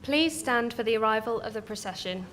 Please stand for the arrival of the procession.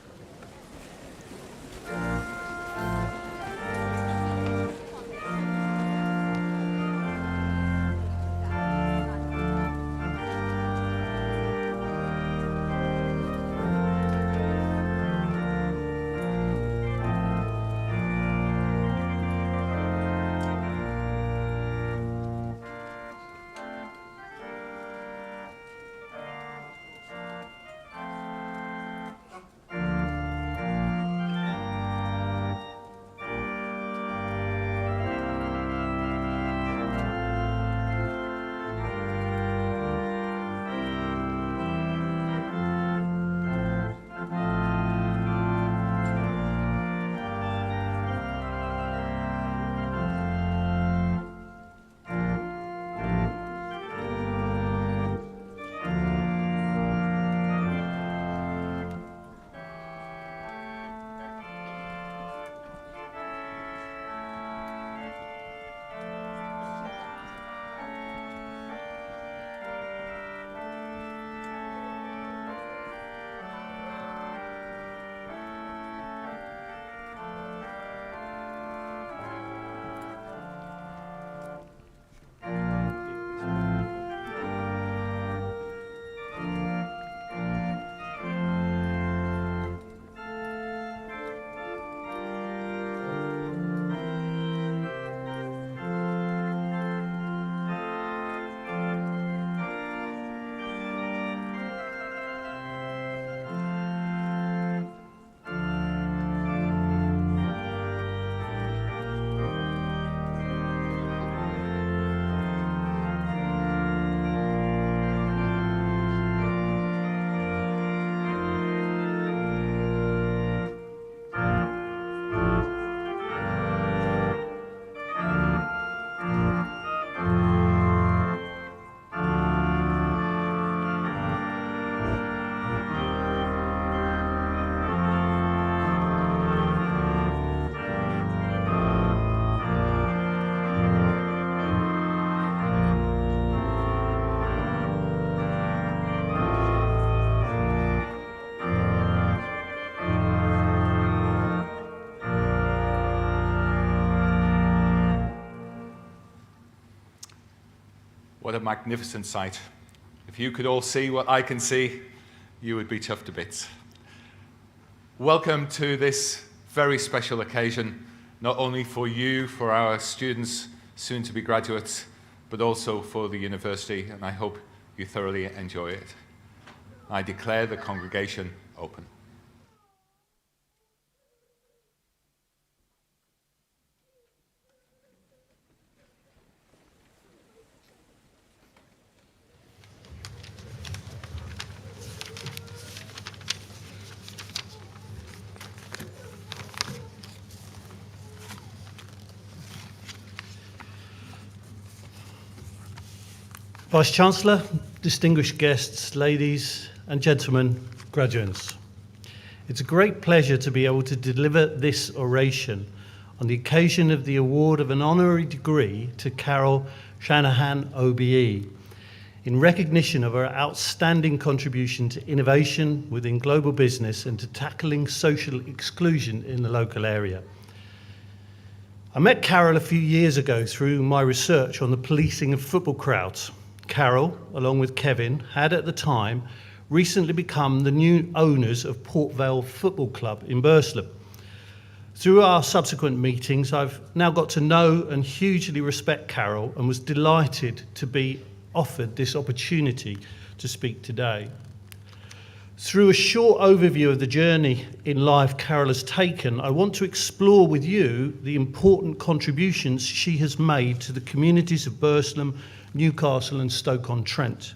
What a magnificent sight. If you could all see what I can see, you would be chuffed to bits. Welcome to this very special occasion, not only for you, for our students, soon to be graduates, but also for the university, and I hope you thoroughly enjoy it. I declare the congregation open. Vice-Chancellor, distinguished guests, ladies and gentlemen, graduates. It's a great pleasure to be able to deliver this oration on the occasion of the award of an honorary degree to Carol Shanahan, OBE, in recognition of her outstanding contribution to innovation within global business and to tackling social exclusion in the local area. I met Carol a few years ago through my research on the policing of football crowds. Carol, along with Kevin, had at the time recently become the new owners of Port Vale Football Club in Burslem. Through our subsequent meetings, I've now got to know and hugely respect Carol and was delighted to be offered this opportunity to speak today. Through a short overview of the journey in life Carol has taken, I want to explore with you the important contributions she has made to the communities of Burslem, Newcastle and Stoke-on-Trent.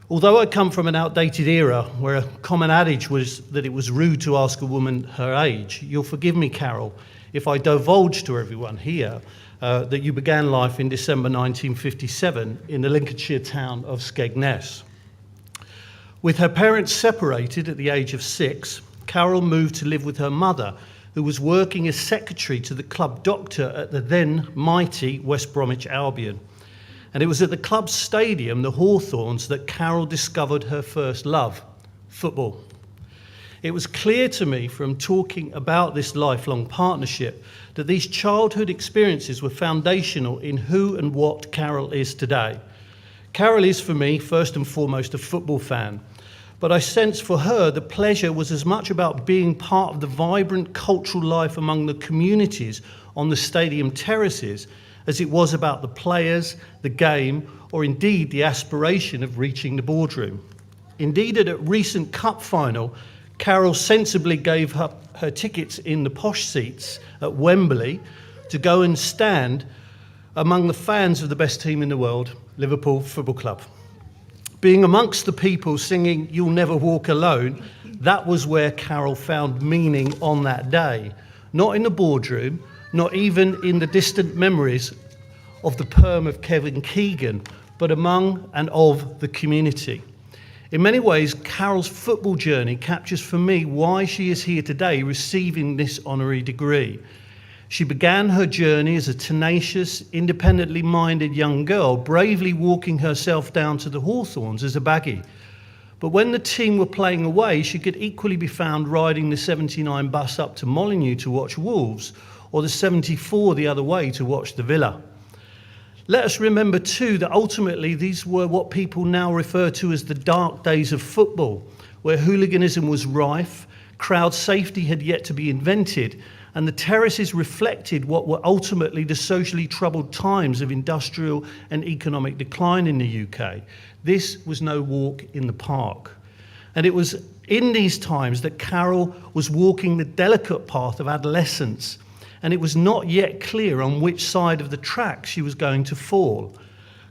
Although I come from an outdated era where a common adage was that it was rude to ask a woman her age, you'll forgive me, Carol, if I divulge to everyone here that you began life in December 1957 in the Lincolnshire town of Skegness. With her parents separated at the age of 6, Carol moved to live with her mother, who was working as secretary to the club doctor at the then mighty West Bromwich Albion. And it was at the club's stadium, the Hawthorns, that Carol discovered her first love, football. It was clear to me from talking about this lifelong partnership that these childhood experiences were foundational in who and what Carol is today. Carol is, for me, first and foremost a football fan, but I sense for her the pleasure was as much about being part of the vibrant cultural life among the communities on the stadium terraces as it was about the players, the game, or indeed the aspiration of reaching the boardroom. Indeed, at a recent cup final, Carol sensibly gave up her tickets in the posh seats at Wembley to go and stand among the fans of the best team in the world, Liverpool Football Club. Being amongst the people singing "You'll Never Walk Alone," that was where Carol found meaning on that day. Not in the boardroom, not even in the distant memories of the perm of Kevin Keegan, but among and of the community. In many ways, Carol's football journey captures for me why she is here today receiving this honorary degree. She began her journey as a tenacious, independently minded young girl, bravely walking herself down to the Hawthorns as a baggy. But when the team were playing away, she could equally be found riding the 79 bus up to Molineux to watch Wolves, or the 74 the other way to watch the Villa. Let us remember too that ultimately these were what people now refer to as the dark days of football, where hooliganism was rife, crowd safety had yet to be invented, and the terraces reflected what were ultimately the socially troubled times of industrial and economic decline in the UK. This was no walk in the park. And it was in these times that Carol was walking the delicate path of adolescence, and it was not yet clear on which side of the track she was going to fall.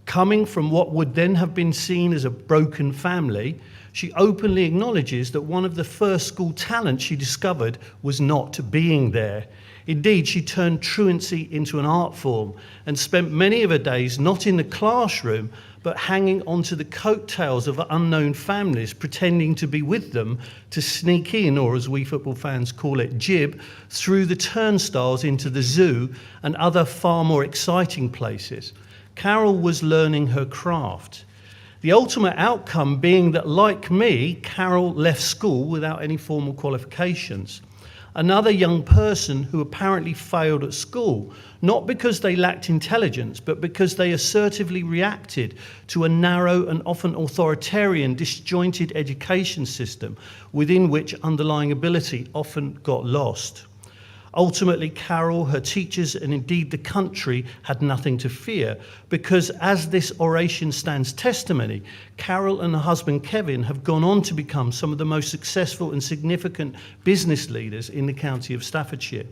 Coming from what would then have been seen as a broken family, she openly acknowledges that one of the first school talents she discovered was not being there. Indeed, she turned truancy into an art form and spent many of her days not in the classroom, but hanging onto the coattails of unknown families, pretending to be with them to sneak in, or as we football fans call it, jib, through the turnstiles into the zoo and other far more exciting places. Carol was learning her craft. The ultimate outcome being that, like me, Carol left school without any formal qualifications. Another young person who apparently failed at school, not because they lacked intelligence, but because they assertively reacted to a narrow and often authoritarian, disjointed education system within which underlying ability often got lost. Ultimately, Carol, her teachers, and indeed the country had nothing to fear, because as this oration stands testimony, Carol and her husband Kevin have gone on to become some of the most successful and significant business leaders in the county of Staffordshire.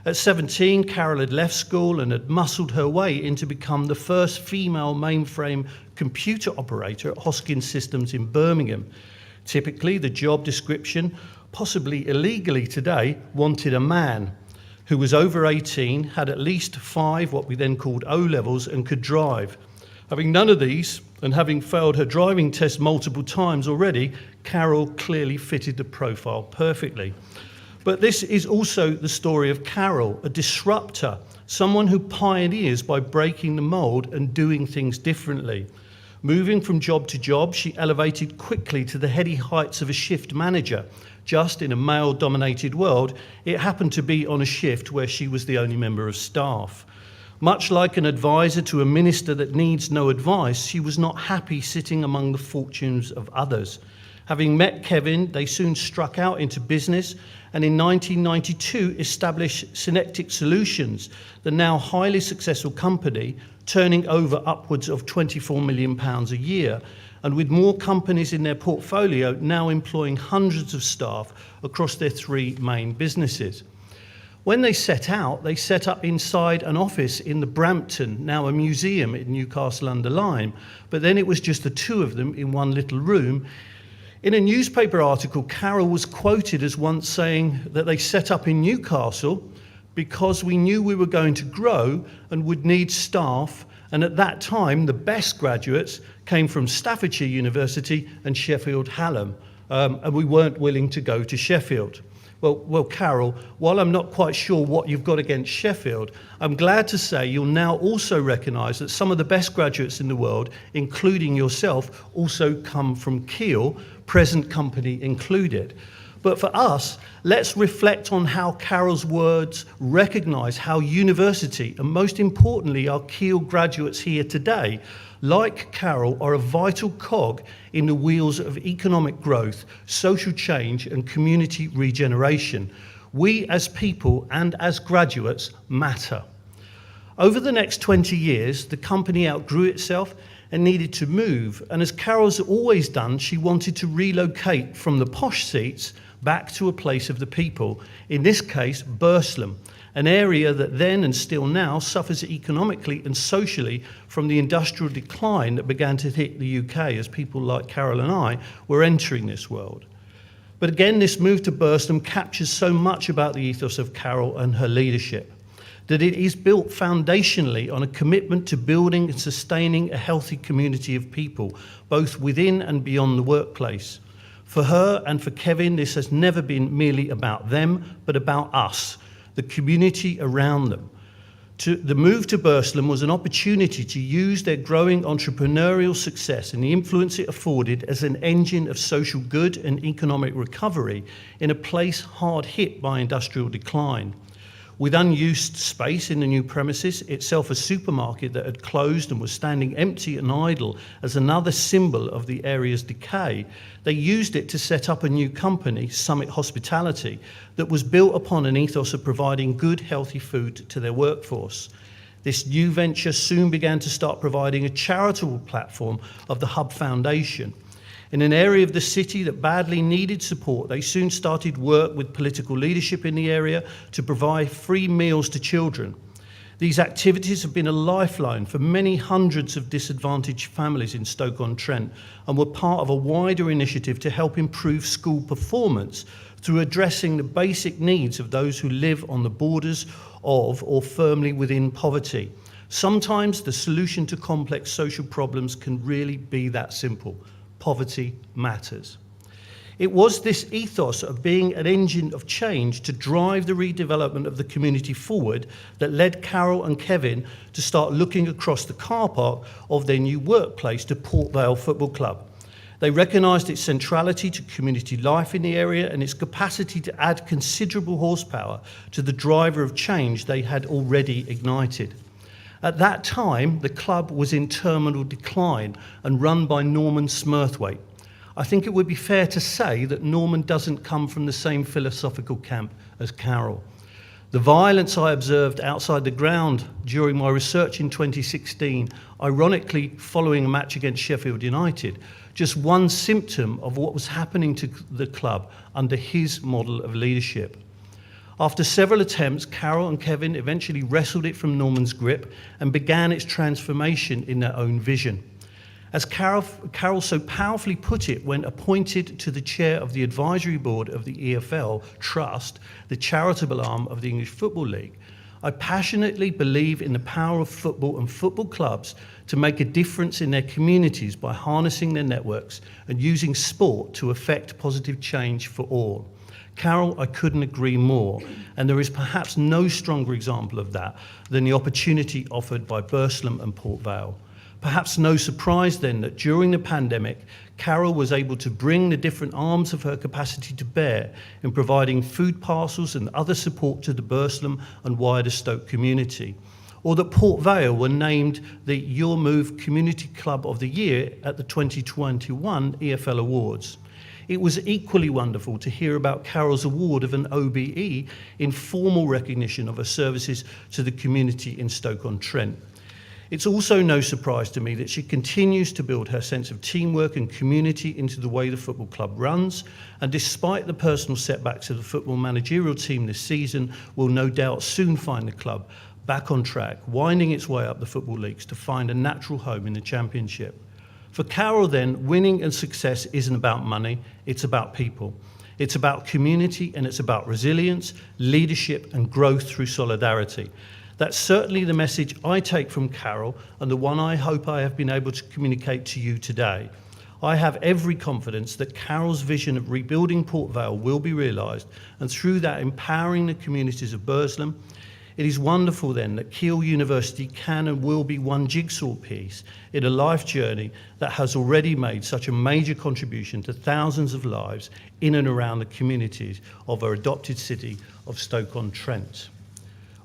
At 17, Carol had left school and had muscled her way into become the first female mainframe computer operator at Hoskins Systems in Birmingham. Typically, the job description, possibly illegally today, wanted a man who was over 18, had at least 5 what we then called O-levels, and could drive. Having none of these, and having failed her driving test multiple times already, Carol clearly fitted the profile perfectly. But this is also the story of Carol, a disruptor, someone who pioneers by breaking the mold and doing things differently. Moving from job to job, she elevated quickly to the heady heights of a shift manager. Just in a male-dominated world, it happened to be on a shift where she was the only member of staff. Much like an advisor to a minister that needs no advice, she was not happy sitting among the fortunes of others. Having met Kevin, they soon struck out into business, and in 1992 established Synectic Solutions, the now highly successful company, turning over upwards of £24 million a year, and with more companies in their portfolio now employing hundreds of staff across their 3 main businesses. When they set out, they set up inside an office in the Brampton, now a museum in Newcastle-under-Lyme, but then it was just the 2 of them in one little room. In a newspaper article, Carol was quoted as once saying that they set up in Newcastle because we knew we were going to grow and would need staff, and at that time the best graduates came from Staffordshire University and Sheffield Hallam, and we weren't willing to go to Sheffield. Well, Carol, while I'm not quite sure what you've got against Sheffield, I'm glad to say you'll now also recognise that some of the best graduates in the world, including yourself, also come from Keele, present company included. But for us, let's reflect on how Carol's words recognise how university, and most importantly our Keele graduates here today, like Carol, are a vital cog in the wheels of economic growth, social change and community regeneration. We as people and as graduates matter. Over the next 20 years, the company outgrew itself and needed to move, and as Carol's always done, she wanted to relocate from the posh seats back to a place of the people, in this case, Burslem, an area that then and still now suffers economically and socially from the industrial decline that began to hit the UK as people like Carol and I were entering this world. But again, this move to Burslem captures so much about the ethos of Carol and her leadership, that it is built foundationally on a commitment to building and sustaining a healthy community of people, both within and beyond the workplace. For her and for Kevin, this has never been merely about them, but about us, the community around them. The move to Burslem was an opportunity to use their growing entrepreneurial success and the influence it afforded as an engine of social good and economic recovery in a place hard hit by industrial decline. With unused space in the new premises, itself a supermarket that had closed and was standing empty and idle as another symbol of the area's decay, they used it to set up a new company, Summit Hospitality, that was built upon an ethos of providing good, healthy food to their workforce. This new venture soon began to start providing a charitable platform of the Hub Foundation. In an area of the city that badly needed support, they soon started work with political leadership in the area to provide free meals to children. These activities have been a lifeline for many hundreds of disadvantaged families in Stoke-on-Trent and were part of a wider initiative to help improve school performance through addressing the basic needs of those who live on the borders of or firmly within poverty. Sometimes the solution to complex social problems can really be that simple. Poverty matters. It was this ethos of being an engine of change to drive the redevelopment of the community forward that led Carol and Kevin to start looking across the car park of their new workplace to Port Vale Football Club. They recognised its centrality to community life in the area and its capacity to add considerable horsepower to the driver of change they had already ignited. At that time, the club was in terminal decline and run by Norman Smurthwaite. I think it would be fair to say that Norman doesn't come from the same philosophical camp as Carol. The violence I observed outside the ground during my research in 2016, ironically following a match against Sheffield United, just one symptom of what was happening to the club under his model of leadership. After several attempts, Carol and Kevin eventually wrestled it from Norman's grip and began its transformation in their own vision. As Carol so powerfully put it when appointed to the chair of the advisory board of the EFL Trust, the charitable arm of the English Football League, I passionately believe in the power of football and football clubs to make a difference in their communities by harnessing their networks and using sport to effect positive change for all. Carol, I couldn't agree more, and there is perhaps no stronger example of that than the opportunity offered by Burslem and Port Vale. Perhaps no surprise then that during the pandemic, Carol was able to bring the different arms of her capacity to bear in providing food parcels and other support to the Burslem and wider Stoke community, or that Port Vale were named the Your Move Community Club of the Year at the 2021 EFL Awards. It was equally wonderful to hear about Carol's award of an OBE in formal recognition of her services to the community in Stoke-on-Trent. It's also no surprise to me that she continues to build her sense of teamwork and community into the way the football club runs, and despite the personal setbacks of the football managerial team this season, will no doubt soon find the club back on track, winding its way up the football leagues to find a natural home in the Championship. For Carol then, winning and success isn't about money, it's about people. It's about community and it's about resilience, leadership and growth through solidarity. That's certainly the message I take from Carol and the one I hope I have been able to communicate to you today. I have every confidence that Carol's vision of rebuilding Port Vale will be realised, and through that empowering the communities of Burslem. It is wonderful then that Keele University can and will be one jigsaw piece in a life journey that has already made such a major contribution to thousands of lives in and around the communities of our adopted city of Stoke-on-Trent.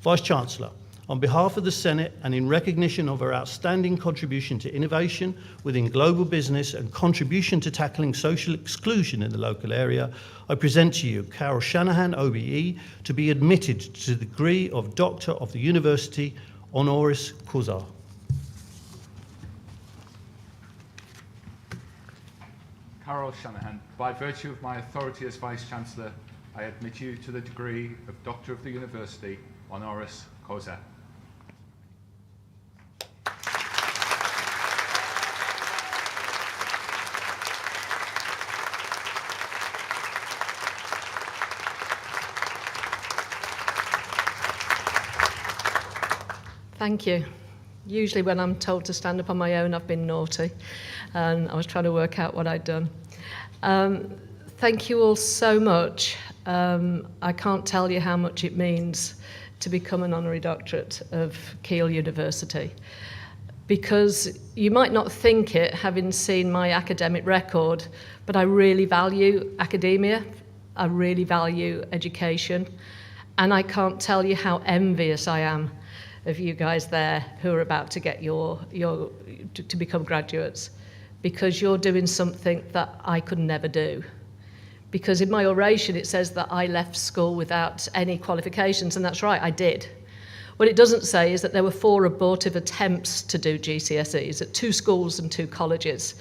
Vice-Chancellor, on behalf of the Senate and in recognition of her outstanding contribution to innovation within global business and contribution to tackling social exclusion in the local area, I present to you Carol Shanahan, OBE, to be admitted to the degree of Doctor of the University honoris causa. Carol Shanahan, by virtue of my authority as Vice-Chancellor, I admit you to the degree of Doctor of the University honoris causa. Thank you. Usually when I'm told to stand up on my own, I've been naughty, and I was trying to work out what I'd done. Thank you all so much. I can't tell you how much it means to become an honorary doctorate of Keele University, because you might not think it, having seen my academic record, but I really value academia, I really value education, and I can't tell you how envious I am of you guys there who are about to get to become graduates, because you're doing something that I could never do. Because in my oration it says that I left school without any qualifications, and that's right, I did. What it doesn't say is that there were 4 abortive attempts to do GCSEs at 2 schools and 2 colleges.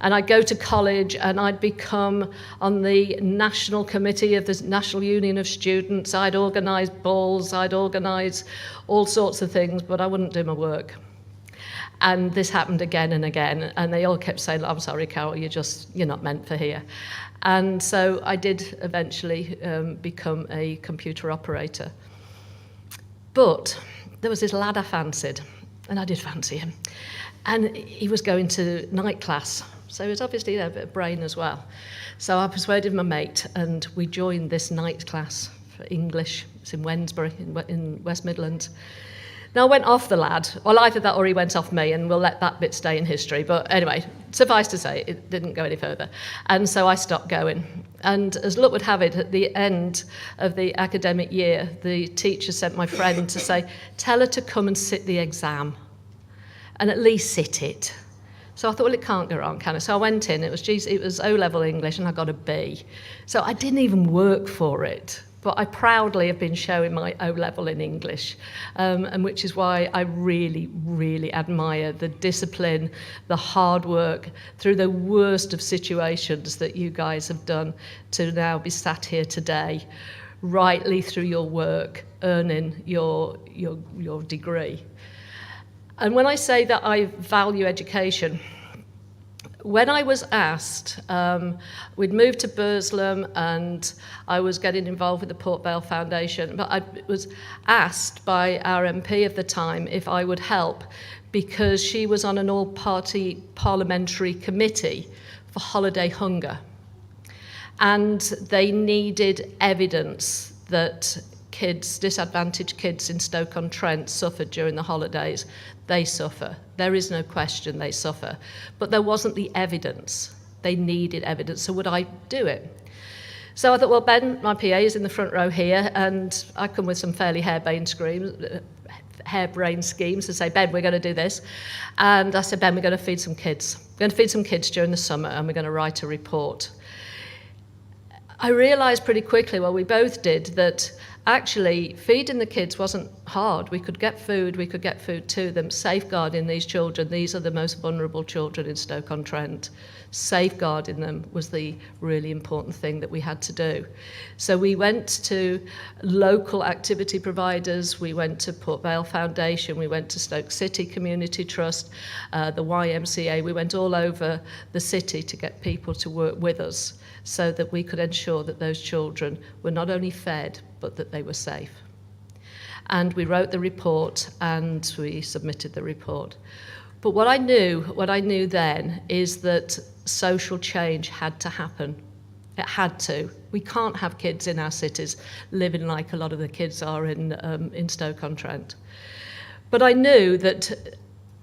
And I'd go to college and I'd become on the national committee of the National Union of Students. I'd organise balls, I'd organise all sorts of things, but I wouldn't do my work. And this happened again and again, and they all kept saying, I'm sorry, Carol, you're not meant for here. And so I did eventually become a computer operator. But there was this lad I fancied, and I did fancy him. And he was going to night class, so he was obviously a bit of brain as well. So I persuaded my mate, and we joined this night class for English. It's in Wednesbury, in West Midlands. Now, I went off the lad. Well, either that or he went off me, and we'll let that bit stay in history. But anyway, suffice to say, it didn't go any further. And so I stopped going. And as luck would have it, at the end of the academic year, the teacher sent my friend to say, tell her to come and sit the exam, and at least sit it. So I thought, well, it can't go wrong, can it? So I went in, it was O-level English, and I got a B. So I didn't even work for it, but I proudly have been showing my O-level in English, and which is why I really, really admire the discipline, the hard work, through the worst of situations that you guys have done to now be sat here today, rightly through your work, earning your degree. And when I say that I value education, when I was asked, we'd moved to Burslem and I was getting involved with the Port Vale Foundation, but I was asked by our MP of the time if I would help, because she was on an all-party parliamentary committee for holiday hunger. And they needed evidence that disadvantaged kids in Stoke-on-Trent suffered during the holidays. They suffer. There is no question they suffer. But there wasn't the evidence. They needed evidence. So would I do it? So I thought, well, Ben, my PA, is in the front row here, and I come with some fairly harebrained schemes to say, Ben, we're going to do this. And I said, Ben, we're going to feed some kids. We're going to feed some kids during the summer, and we're going to write a report. I realised pretty quickly, well, we both did, that actually feeding the kids wasn't hard. We could get food to them, safeguarding these children. These are the most vulnerable children in Stoke-on-Trent. Safeguarding them was the really important thing that we had to do. So we went to local activity providers, we went to Port Vale Foundation, we went to Stoke City Community Trust, the YMCA, we went all over the city to get people to work with us so that we could ensure that those children were not only fed, but that they were safe. And we wrote the report and we submitted the report. But what I knew then is that social change had to happen. It had to. We can't have kids in our cities living like a lot of the kids are in Stoke-on-Trent. But I knew that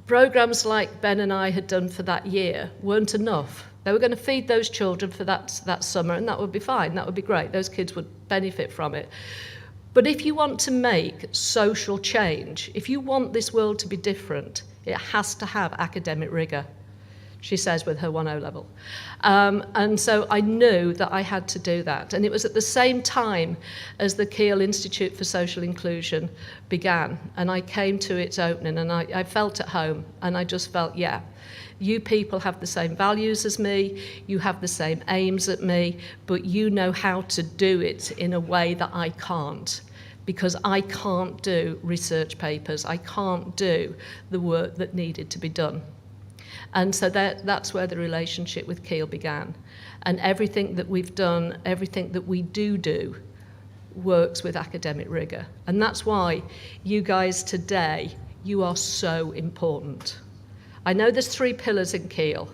programmes like Ben and I had done for that year weren't enough. They were going to feed those children for that summer, and that would be fine. That would be great. Those kids would benefit from it. But if you want to make social change, if you want this world to be different, it has to have academic rigour, she says with her 1.0 level. And so I knew that I had to do that. And it was at the same time as the Keele Institute for Social Inclusion began. And I came to its opening and I felt at home. And I just felt, yeah, you people have the same values as me, you have the same aims as me, but you know how to do it in a way that I can't. Because I can't do research papers, I can't do the work that needed to be done. And so that's where the relationship with Keele began. And everything that we've done, everything that we do, works with academic rigour. And that's why you guys today, you are so important. I know there's 3 pillars in Keele.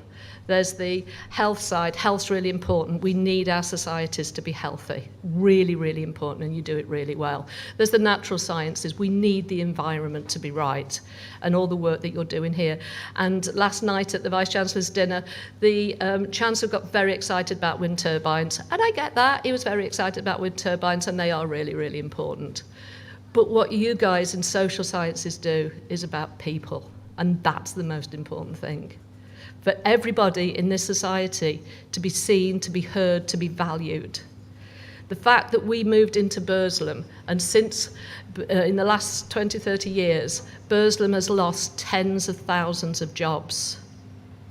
There's the health side. Health's really important. We need our societies to be healthy. Really, really important, and you do it really well. There's the natural sciences. We need the environment to be right, and all the work that you're doing here. And last night at the Vice-Chancellor's dinner, the Chancellor got very excited about wind turbines, and I get that. He was very excited about wind turbines, and they are really, really important. But what you guys in social sciences do is about people, and that's the most important thing. For everybody in this society to be seen, to be heard, to be valued. The fact that we moved into Burslem, and since in the last 20, 30 years, Burslem has lost tens of thousands of jobs.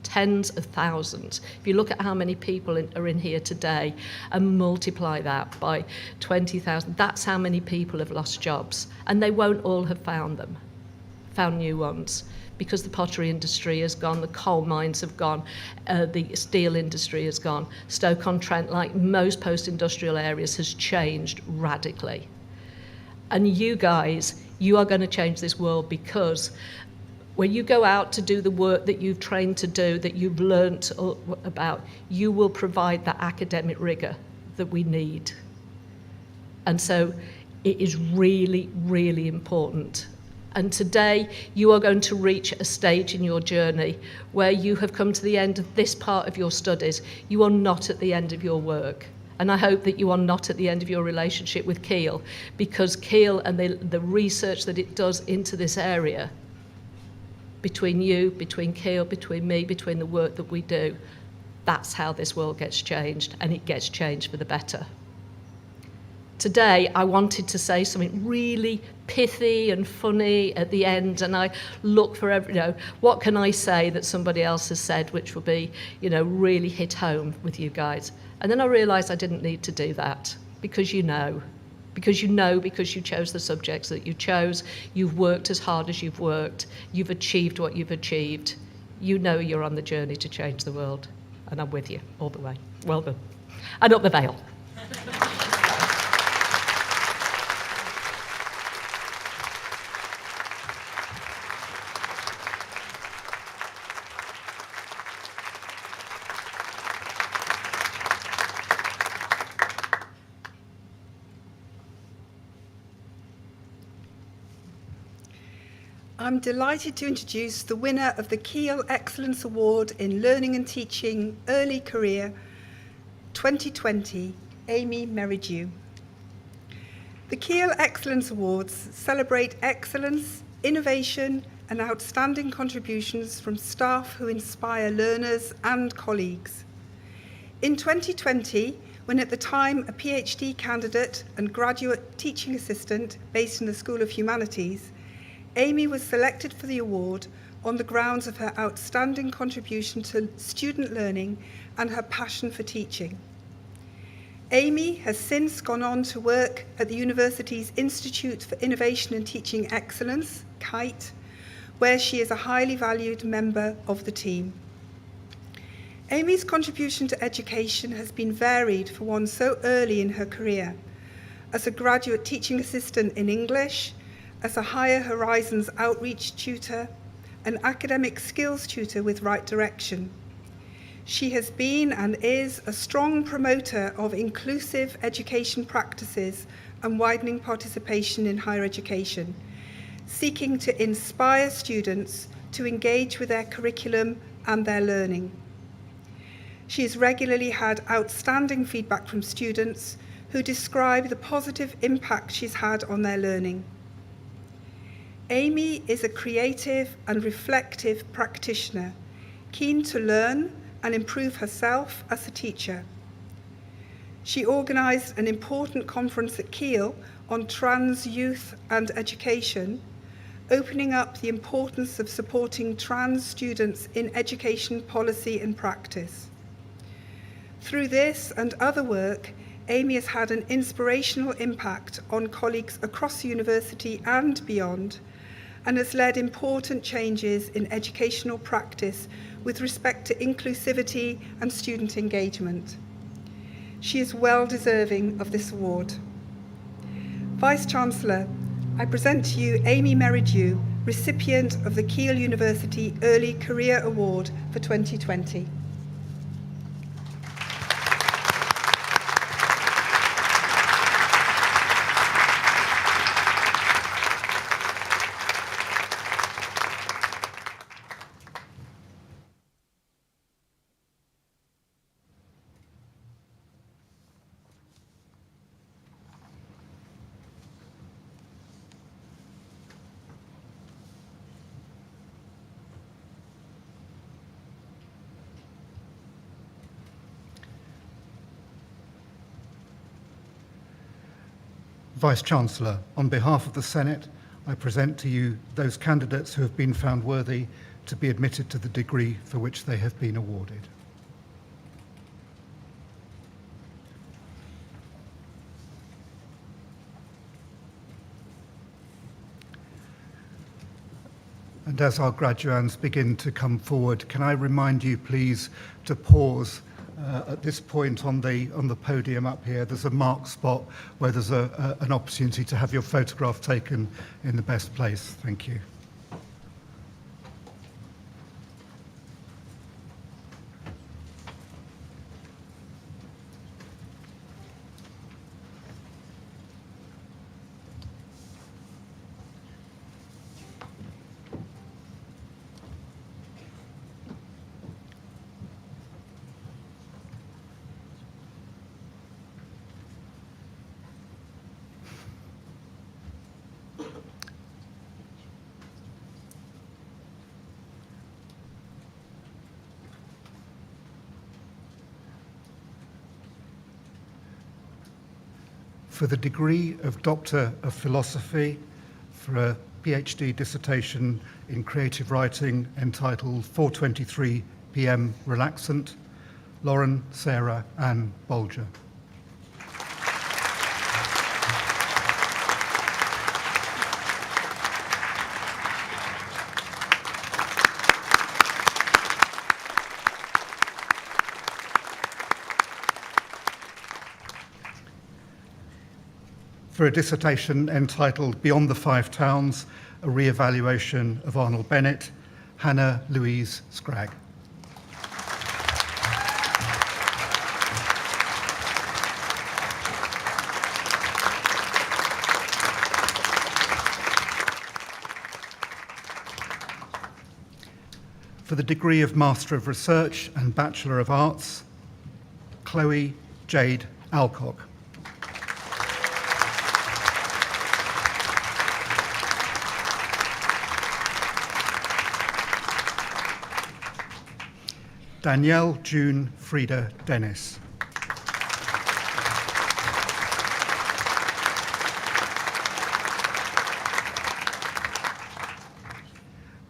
Tens of thousands. If you look at how many people are in here today and multiply that by 20,000, that's how many people have lost jobs. And they won't all have found new ones. Because the pottery industry has gone, the coal mines have gone, the steel industry has gone. Stoke-on-Trent, like most post-industrial areas, has changed radically. And you guys, you are going to change this world, because when you go out to do the work that you've trained to do, that you've learnt about, you will provide that academic rigour that we need. And so it is really, really important. And today, you are going to reach a stage in your journey where you have come to the end of this part of your studies. You are not at the end of your work. And I hope that you are not at the end of your relationship with Keele, because Keele and the research that it does into this area, between you, between Keele, between me, between the work that we do, that's how this world gets changed, and it gets changed for the better. Today, I wanted to say something really pithy and funny at the end, and I look for what can I say that somebody else has said which will be, really hit home with you guys. And then I realised I didn't need to do that, because because you chose the subjects that you chose, you've worked as hard as you've worked, you've achieved what you've achieved, you're on the journey to change the world, and I'm with you all the way. Well done. And up the veil. I'm delighted to introduce the winner of the Keele Excellence Award in Learning and Teaching Early Career 2020, Amy Merridew. The Keele Excellence Awards celebrate excellence, innovation, and outstanding contributions from staff who inspire learners and colleagues. In 2020, when at the time a PhD candidate and graduate teaching assistant based in the School of Humanities, Amy was selected for the award on the grounds of her outstanding contribution to student learning and her passion for teaching. Amy has since gone on to work at the university's Institute for Innovation and Teaching Excellence, KITE, where she is a highly valued member of the team. Amy's contribution to education has been varied for one so early in her career, as a graduate teaching assistant in English, as a Higher Horizons outreach tutor, an academic skills tutor with right direction. She has been and is a strong promoter of inclusive education practices and widening participation in higher education, seeking to inspire students to engage with their curriculum and their learning. She has regularly had outstanding feedback from students who describe the positive impact she's had on their learning. Amy is a creative and reflective practitioner, keen to learn and improve herself as a teacher. She organised an important conference at Keele on trans youth and education, opening up the importance of supporting trans students in education policy and practice. Through this and other work, Amy has had an inspirational impact on colleagues across the university and beyond, and has led important changes in educational practice with respect to inclusivity and student engagement. She is well deserving of this award. Vice-Chancellor, I present to you Amy Merridew, recipient of the Keele University Early Career Award for 2020. Vice-Chancellor, on behalf of the Senate, I present to you those candidates who have been found worthy to be admitted to the degree for which they have been awarded. And as our graduands begin to come forward, can I remind you, please, to pause at this point on the podium up here. There's a marked spot where there's an opportunity to have your photograph taken in the best place. Thank you. For the degree of Doctor of Philosophy, for a PhD dissertation in creative writing entitled 4:23 p.m. Relaxant, Lauren Sarah Ann Bolger. For a dissertation entitled Beyond the Five Towns, a re-evaluation of Arnold Bennett, Hannah Louise Scragg. For the degree of Master of Research and Bachelor of Arts, Chloe Jade Alcock. Danielle June Frida Dennis.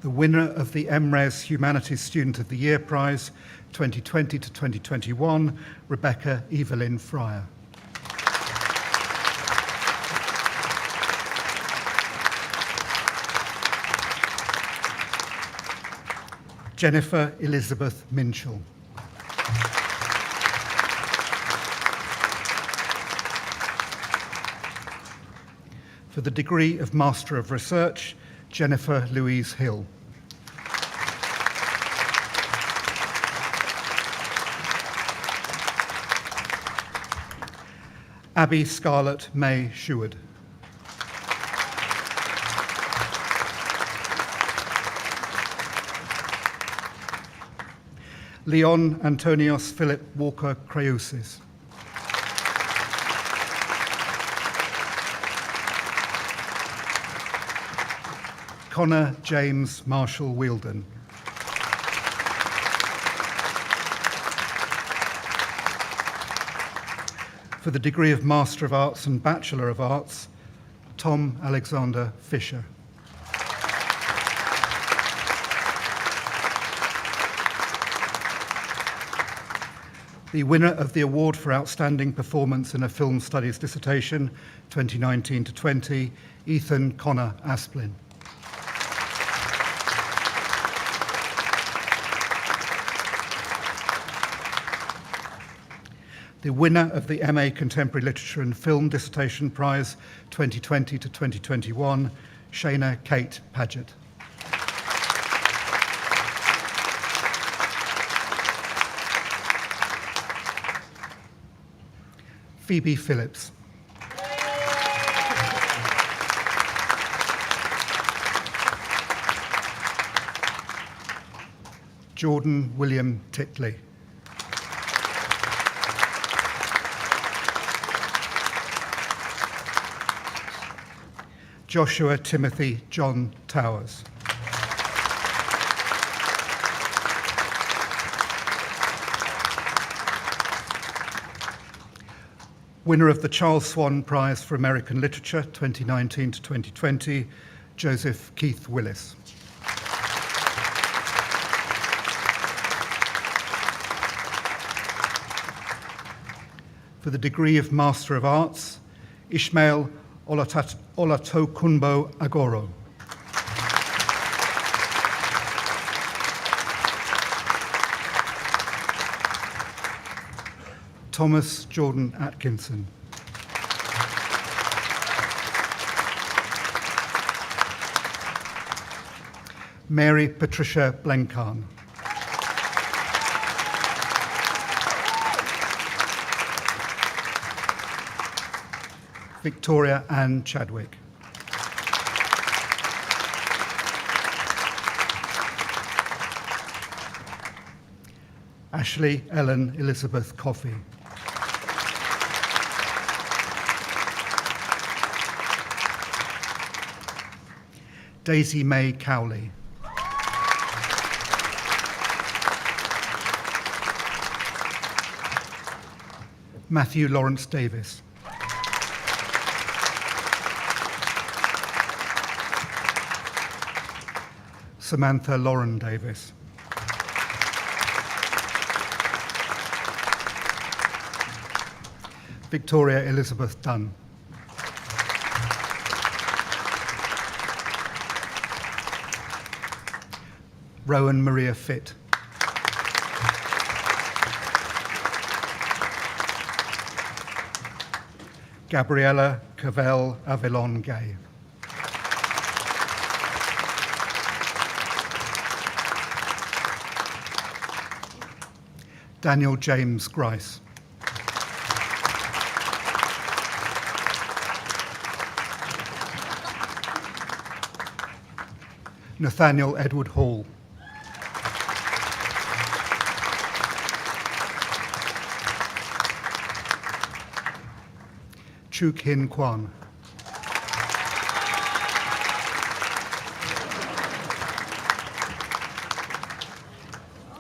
The winner of the MRes Humanities Student of the Year Prize 2020 to 2021, Rebecca Evelyn Fryer. Jennifer Elizabeth Minchell. For the degree of Master of Research, Jennifer Louise Hill. Abby Scarlett May Sheward. Leon Antonios Philip Walker Kreusis. Connor James Marshall Wielden. For the degree of Master of Arts and Bachelor of Arts, Tom Alexander Fisher. The winner of the Award for Outstanding Performance in a Film Studies Dissertation, 2019-20, Ethan Connor Asplin. The winner of the MA Contemporary Literature and Film Dissertation Prize, 2020-2021, Shayna Kate Paget. Phoebe Phillips. Jordan William Titley. Joshua Timothy John Towers. Winner of the Charles Swan Prize for American Literature, 2019-2020, Joseph Keith Willis. For the degree of Master of Arts, Ishmael Olatokunbo Agoro. Thomas Jordan Atkinson. Mary Patricia Blenkarn. Victoria Ann Chadwick. Ashley Ellen Elizabeth Coffey. Daisy May Cowley. Matthew Lawrence Davis. Samantha Lauren Davis. Victoria Elizabeth Dunn. Rowan Maria Fitt. Gabriella Cavell Avilon Gay. Daniel James Grice. Nathaniel Edward Hall. Chu Kin Kwan.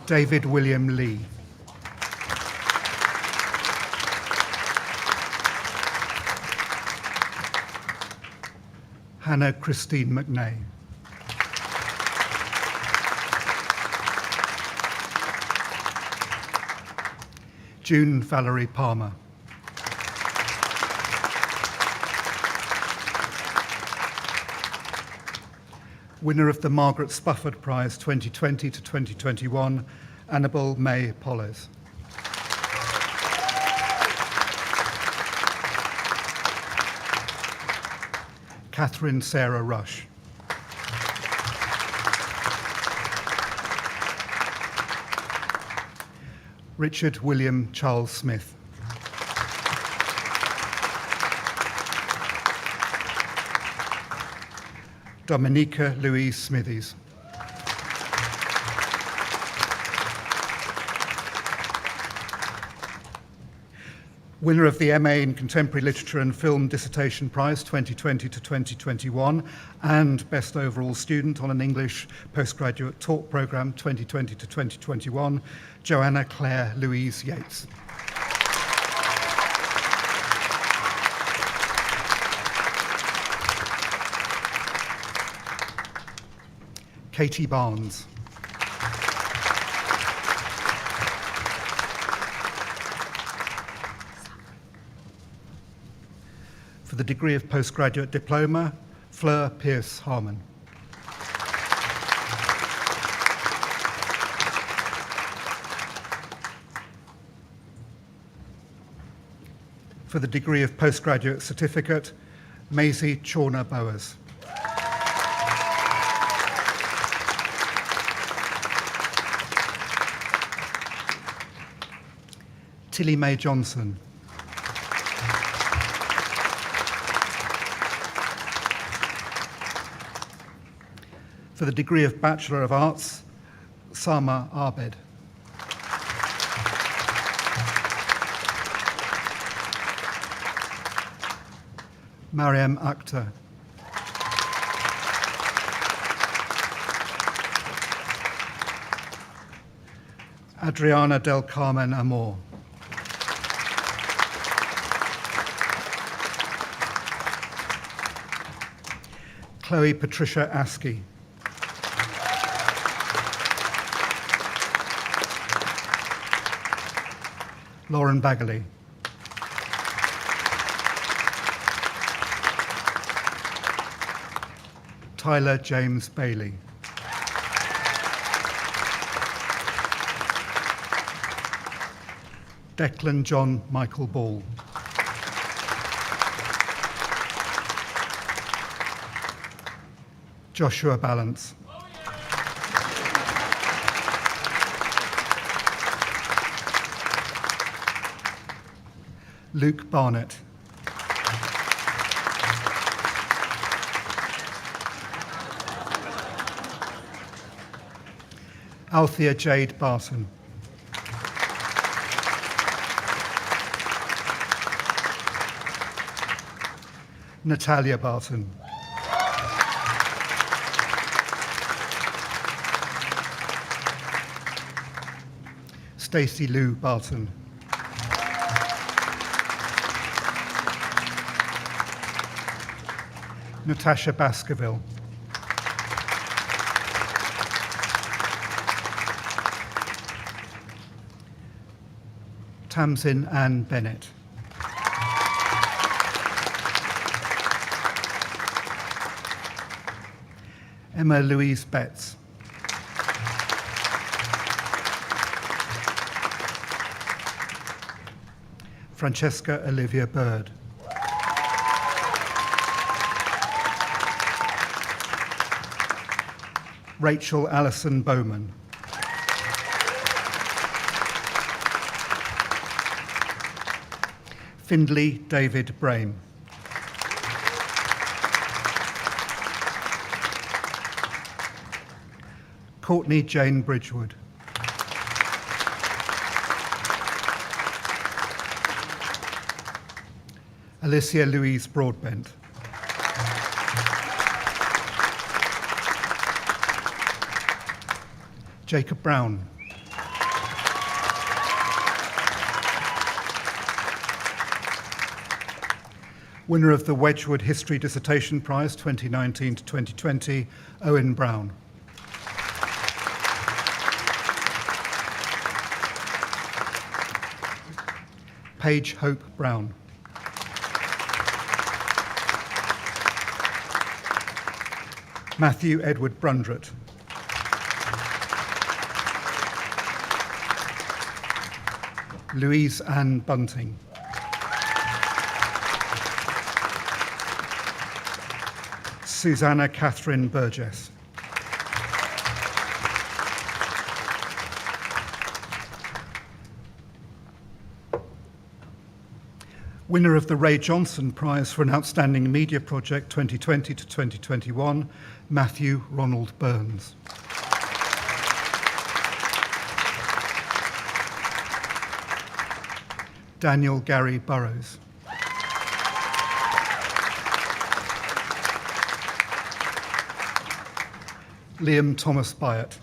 David William Lee. Hannah Christine McNay. June Valerie Palmer. Winner of the Margaret Spufford Prize 2020-2021, Annabel May Pollers. Catherine Sarah Rush. Richard William Charles Smith. Dominica Louise Smithies. Winner of the MA in Contemporary Literature and Film Dissertation Prize 2020 to 2021 and Best Overall Student on an English Postgraduate Talk Programme 2020 to 2021, Joanna Claire Louise Yates. Katie Barnes. For the degree of postgraduate diploma, Fleur Pierce Harmon. For the degree of postgraduate certificate, Maisie Chorner Bowers. Tilly Mae Johnson. For the degree of Bachelor of Arts, Sama Abed. Mariam Akhtar. Adriana del Carmen Amor. Chloe Patricia Askey. Lauren Bagley. Tyler James Bailey. Declan John Michael Ball. Joshua Balance. Luke Barnett. Althea Jade Barton. Natalia Barton. Stacey Lou Barton. Natasha Baskerville. Tamsin Ann Bennett. Emma Louise Betts. Francesca Olivia Bird. Rachel Allison Bowman. Findley David Brame. Courtney Jane Bridgewood. Alicia Louise Broadbent. Jacob Brown. Winner of the Wedgwood History Dissertation Prize 2019 to 2020, Owen Brown. Paige Hope Brown. Matthew Edward Brundrett. Louise Ann Bunting. Susanna Catherine Burgess. Winner of the Ray Johnson Prize for an Outstanding Media Project 2020 to 2021, Matthew Ronald Burns. Daniel Gary Burrows. Liam Thomas Byatt.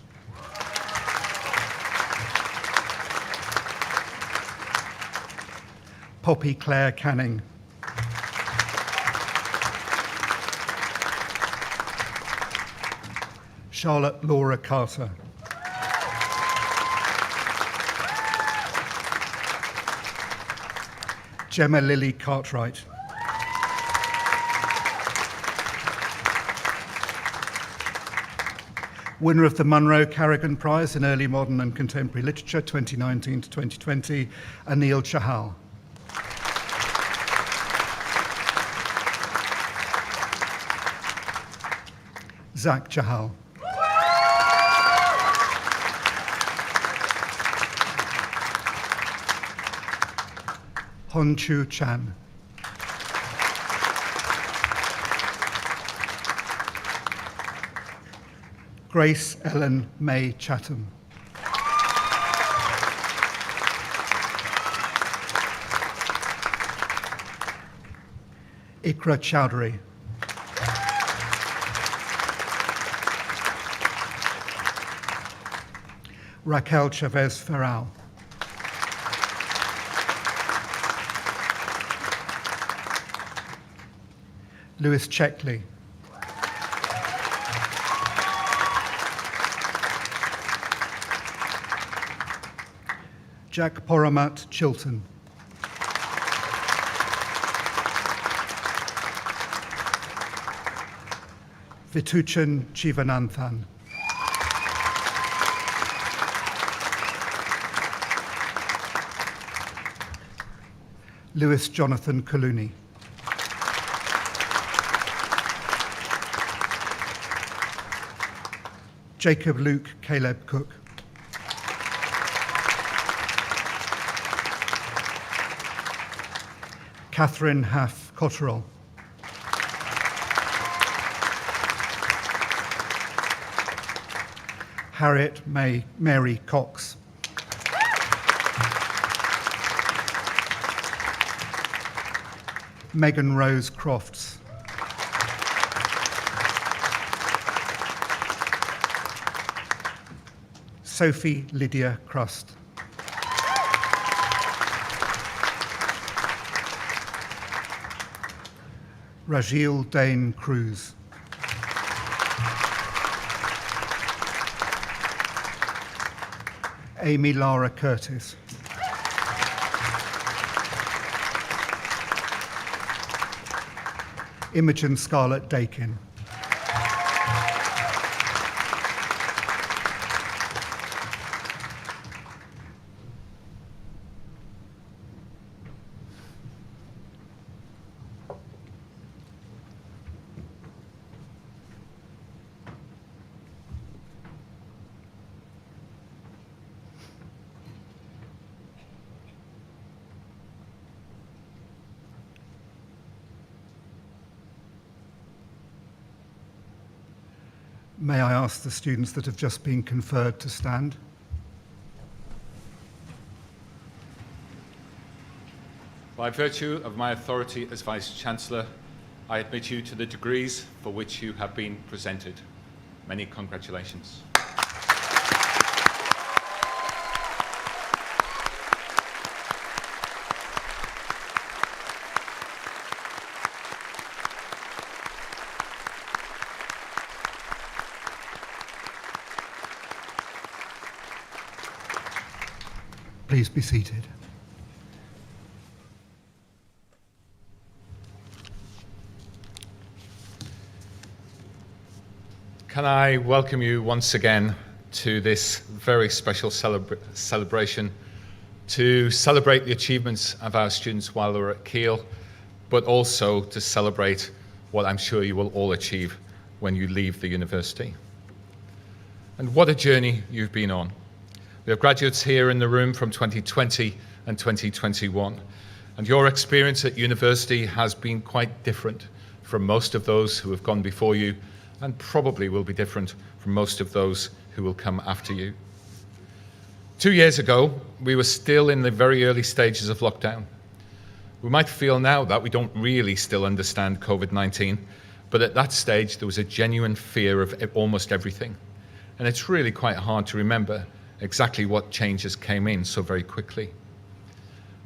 Poppy Claire Canning. Charlotte Laura Carter. Gemma Lily Cartwright. Winner of the Munro Carrigan Prize in Early Modern and Contemporary Literature 2019 to 2020, Anil Chahal. Zach Chahal. Hon Chu Chan. Grace Ellen May Chatham. Ikra Chowdhury. Raquel Chavez Ferral. Lewis Checkley. Jack Poramat Chilton. Vituchan Chivananthan. Lewis Jonathan Collooney. Jacob Luke Caleb Cook. Catherine Haff Cotterell. Harriet Mary Cox. Megan Rose Crofts. Sophie Lydia Crust. Rajil Dane Cruz. Amy Lara Curtis. Imogen Scarlett Dakin. May I ask the students that have just been conferred to stand? By virtue of my authority as Vice-Chancellor, I admit you to the degrees for which you have been presented. Many congratulations. Please be seated. Can I welcome you once again to this very special celebration to celebrate the achievements of our students while they're at Keele, but also to celebrate what I'm sure you will all achieve when you leave the university. And what a journey you've been on. We have graduates here in the room from 2020 and 2021, And your experience at university has been quite different from most of those who have gone before you, and probably will be different from most of those who will come after you. 2 years ago, we were still in the very early stages of lockdown. We might feel now that we don't really still understand COVID-19, but at that stage there was a genuine fear of almost everything. And it's really quite hard to remember exactly what changes came in so very quickly.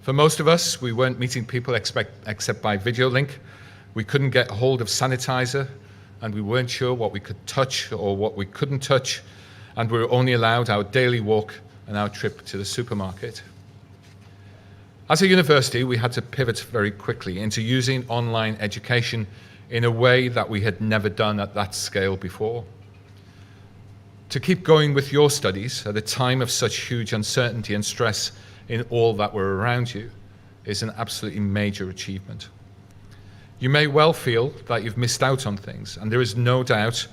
For most of us, we weren't meeting people except by video link. We couldn't get hold of sanitizer, and we weren't sure what we could touch or what we couldn't touch, and we were only allowed our daily walk and our trip to the supermarket. As a university, we had to pivot very quickly into using online education in a way that we had never done at that scale before. To keep going with your studies at a time of such huge uncertainty and stress in all that were around you is an absolutely major achievement. You may well feel that you've missed out on things, and there is no doubt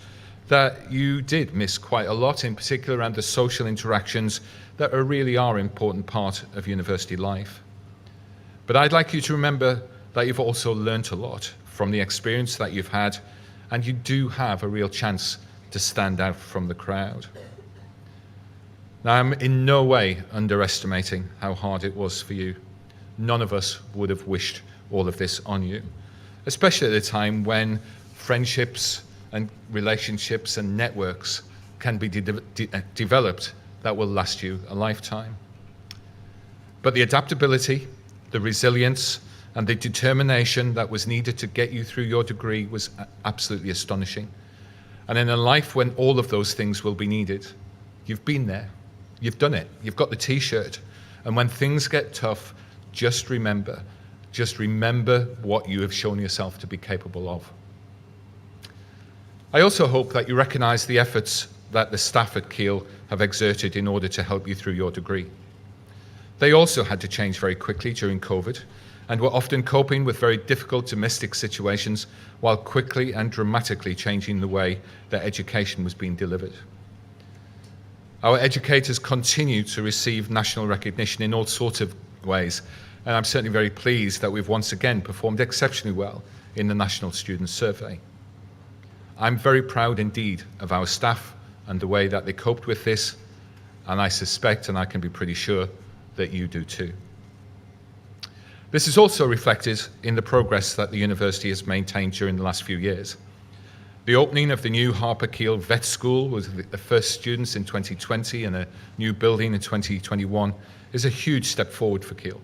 that you did miss quite a lot, in particular around the social interactions that really are an important part of university life. But I'd like you to remember that you've also learnt a lot from the experience that you've had, and you do have a real chance to stand out from the crowd. Now, I'm in no way underestimating how hard it was for you. None of us would have wished all of this on you, especially at a time when friendships and relationships and networks can be developed that will last you a lifetime. But the adaptability, the resilience, and the determination that was needed to get you through your degree was absolutely astonishing. And in a life when all of those things will be needed, you've been there, you've done it, you've got the t-shirt. And when things get tough, just remember what you have shown yourself to be capable of. I also hope that you recognize the efforts that the staff at Keele have exerted in order to help you through your degree. They also had to change very quickly during COVID, and were often coping with very difficult domestic situations while quickly and dramatically changing the way that education was being delivered. Our educators continue to receive national recognition in all sorts of ways, and I'm certainly very pleased that we've once again performed exceptionally well in the National Student Survey. I'm very proud indeed of our staff and the way that they coped with this, and I suspect, and I can be pretty sure, that you do too. This is also reflected in the progress that the university has maintained during the last few years. The opening of the new Harper Keele Vet School with the first students in 2020 and a new building in 2021 is a huge step forward for Keele.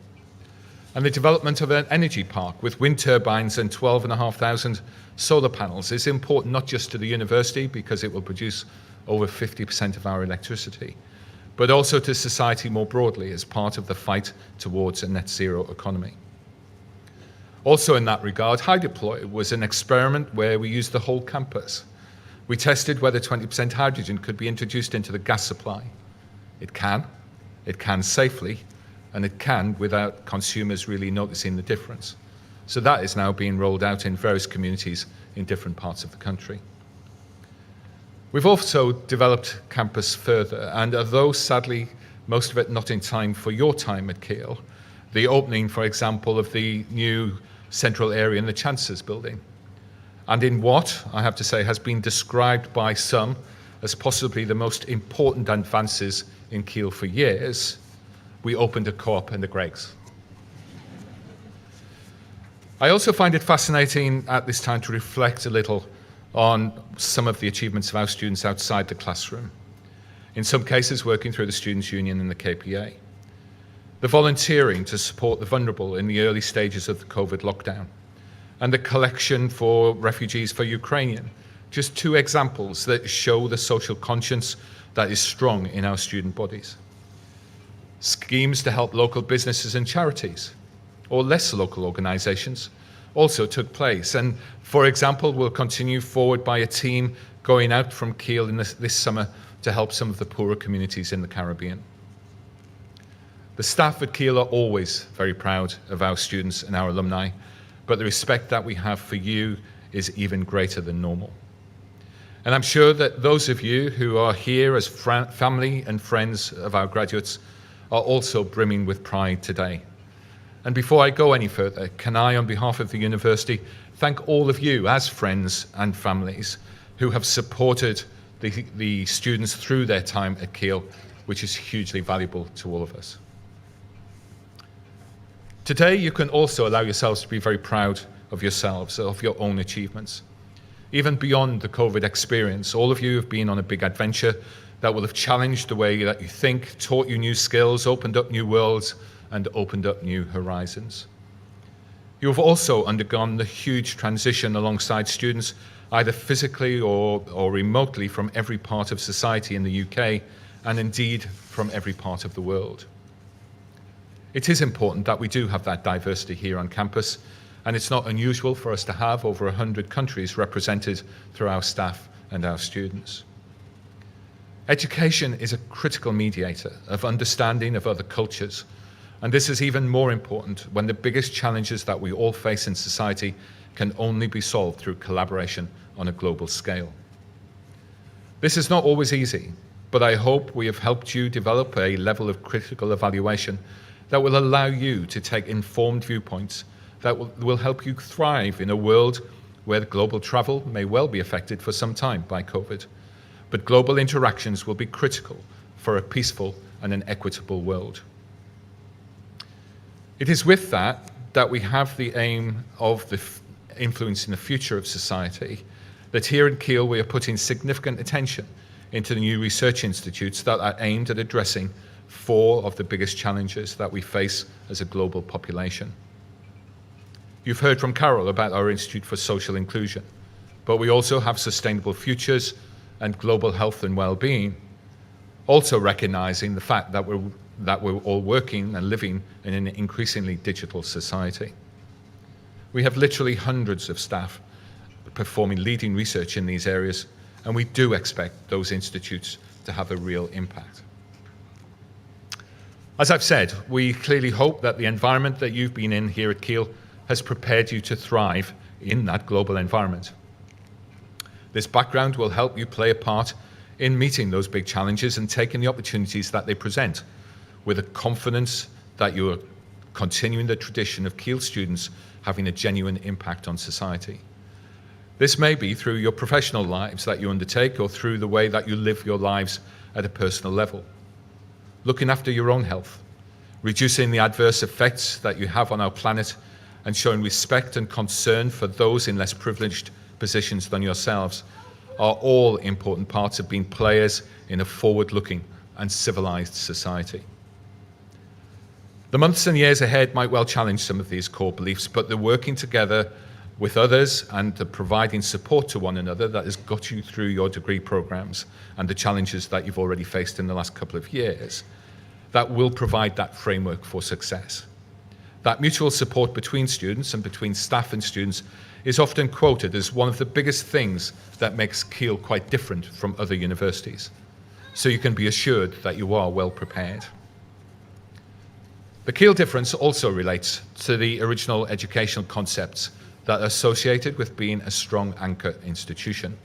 And the development of an energy park with wind turbines and 12,500 solar panels is important not just to the university because it will produce over 50% of our electricity, but also to society more broadly as part of the fight towards a net zero economy. Also in that regard, High Deploy was an experiment where we used the whole campus. We tested whether 20% hydrogen could be introduced into the gas supply. It can safely, and it can without consumers really noticing the difference. So that is now being rolled out in various communities in different parts of the country. We've also developed campus further, and although sadly most of it not in time for your time at Keele, the opening, for example, of the new central area in the Chancellor's building, and in what, I have to say, has been described by some as possibly the most important advances in Keele for years, we opened a co-op in the Greggs. I also find it fascinating at this time to reflect a little on some of the achievements of our students outside the classroom, in some cases working through the Students' Union and the KPA. The volunteering to support the vulnerable in the early stages of the COVID lockdown, and the collection for refugees for Ukrainian, just two examples that show the social conscience that is strong in our student bodies. Schemes to help local businesses and charities, or less local organisations, also took place, and for example will continue forward by a team going out from Keele this summer to help some of the poorer communities in the Caribbean. The staff at Keele are always very proud of our students and our alumni, but the respect that we have for you is even greater than normal. And I'm sure that those of you who are here as family and friends of our graduates are also brimming with pride today. And before I go any further, can I, on behalf of the university, thank all of you as friends and families who have supported the students through their time at Keele, which is hugely valuable to all of us. Today, you can also allow yourselves to be very proud of yourselves, of your own achievements. Even beyond the COVID experience, all of you have been on a big adventure that will have challenged the way that you think, taught you new skills, opened up new worlds, and opened up new horizons. You have also undergone the huge transition alongside students, either physically or remotely, from every part of society in the UK, and indeed from every part of the world. It is important that we do have that diversity here on campus, and it's not unusual for us to have over 100 countries represented through our staff and our students. Education is a critical mediator of understanding of other cultures, and this is even more important when the biggest challenges that we all face in society can only be solved through collaboration on a global scale. This is not always easy, but I hope we have helped you develop a level of critical evaluation that will allow you to take informed viewpoints that will help you thrive in a world where global travel may well be affected for some time by COVID. But global interactions will be critical for a peaceful and an equitable world. It is with that we have the aim of influencing the future of society, that here at Keele we are putting significant attention into the new research institutes that are aimed at addressing 4 of the biggest challenges that we face as a global population. You've heard from Carol about our Institute for Social Inclusion, but we also have Sustainable Futures and Global Health and Wellbeing, also recognizing the fact that we're all working and living in an increasingly digital society. We have literally hundreds of staff performing leading research in these areas, and we do expect those institutes to have a real impact. As I've said, we clearly hope that the environment that you've been in here at Keele has prepared you to thrive in that global environment. This background will help you play a part in meeting those big challenges and taking the opportunities that they present, with a confidence that you are continuing the tradition of Keele students having a genuine impact on society. This may be through your professional lives that you undertake, or through the way that you live your lives at a personal level. Looking after your own health, reducing the adverse effects that you have on our planet, and showing respect and concern for those in less privileged positions than yourselves are all important parts of being players in a forward-looking and civilized society. The months and years ahead might well challenge some of these core beliefs, but the working together with others and the providing support to one another that has got you through your degree programs and the challenges that you've already faced in the last couple of years, that will provide that framework for success. That mutual support between students and between staff and students is often quoted as one of the biggest things that makes Keele quite different from other universities. So you can be assured that you are well prepared. The Keele difference also relates to the original educational concepts that are associated with being a strong anchor institution.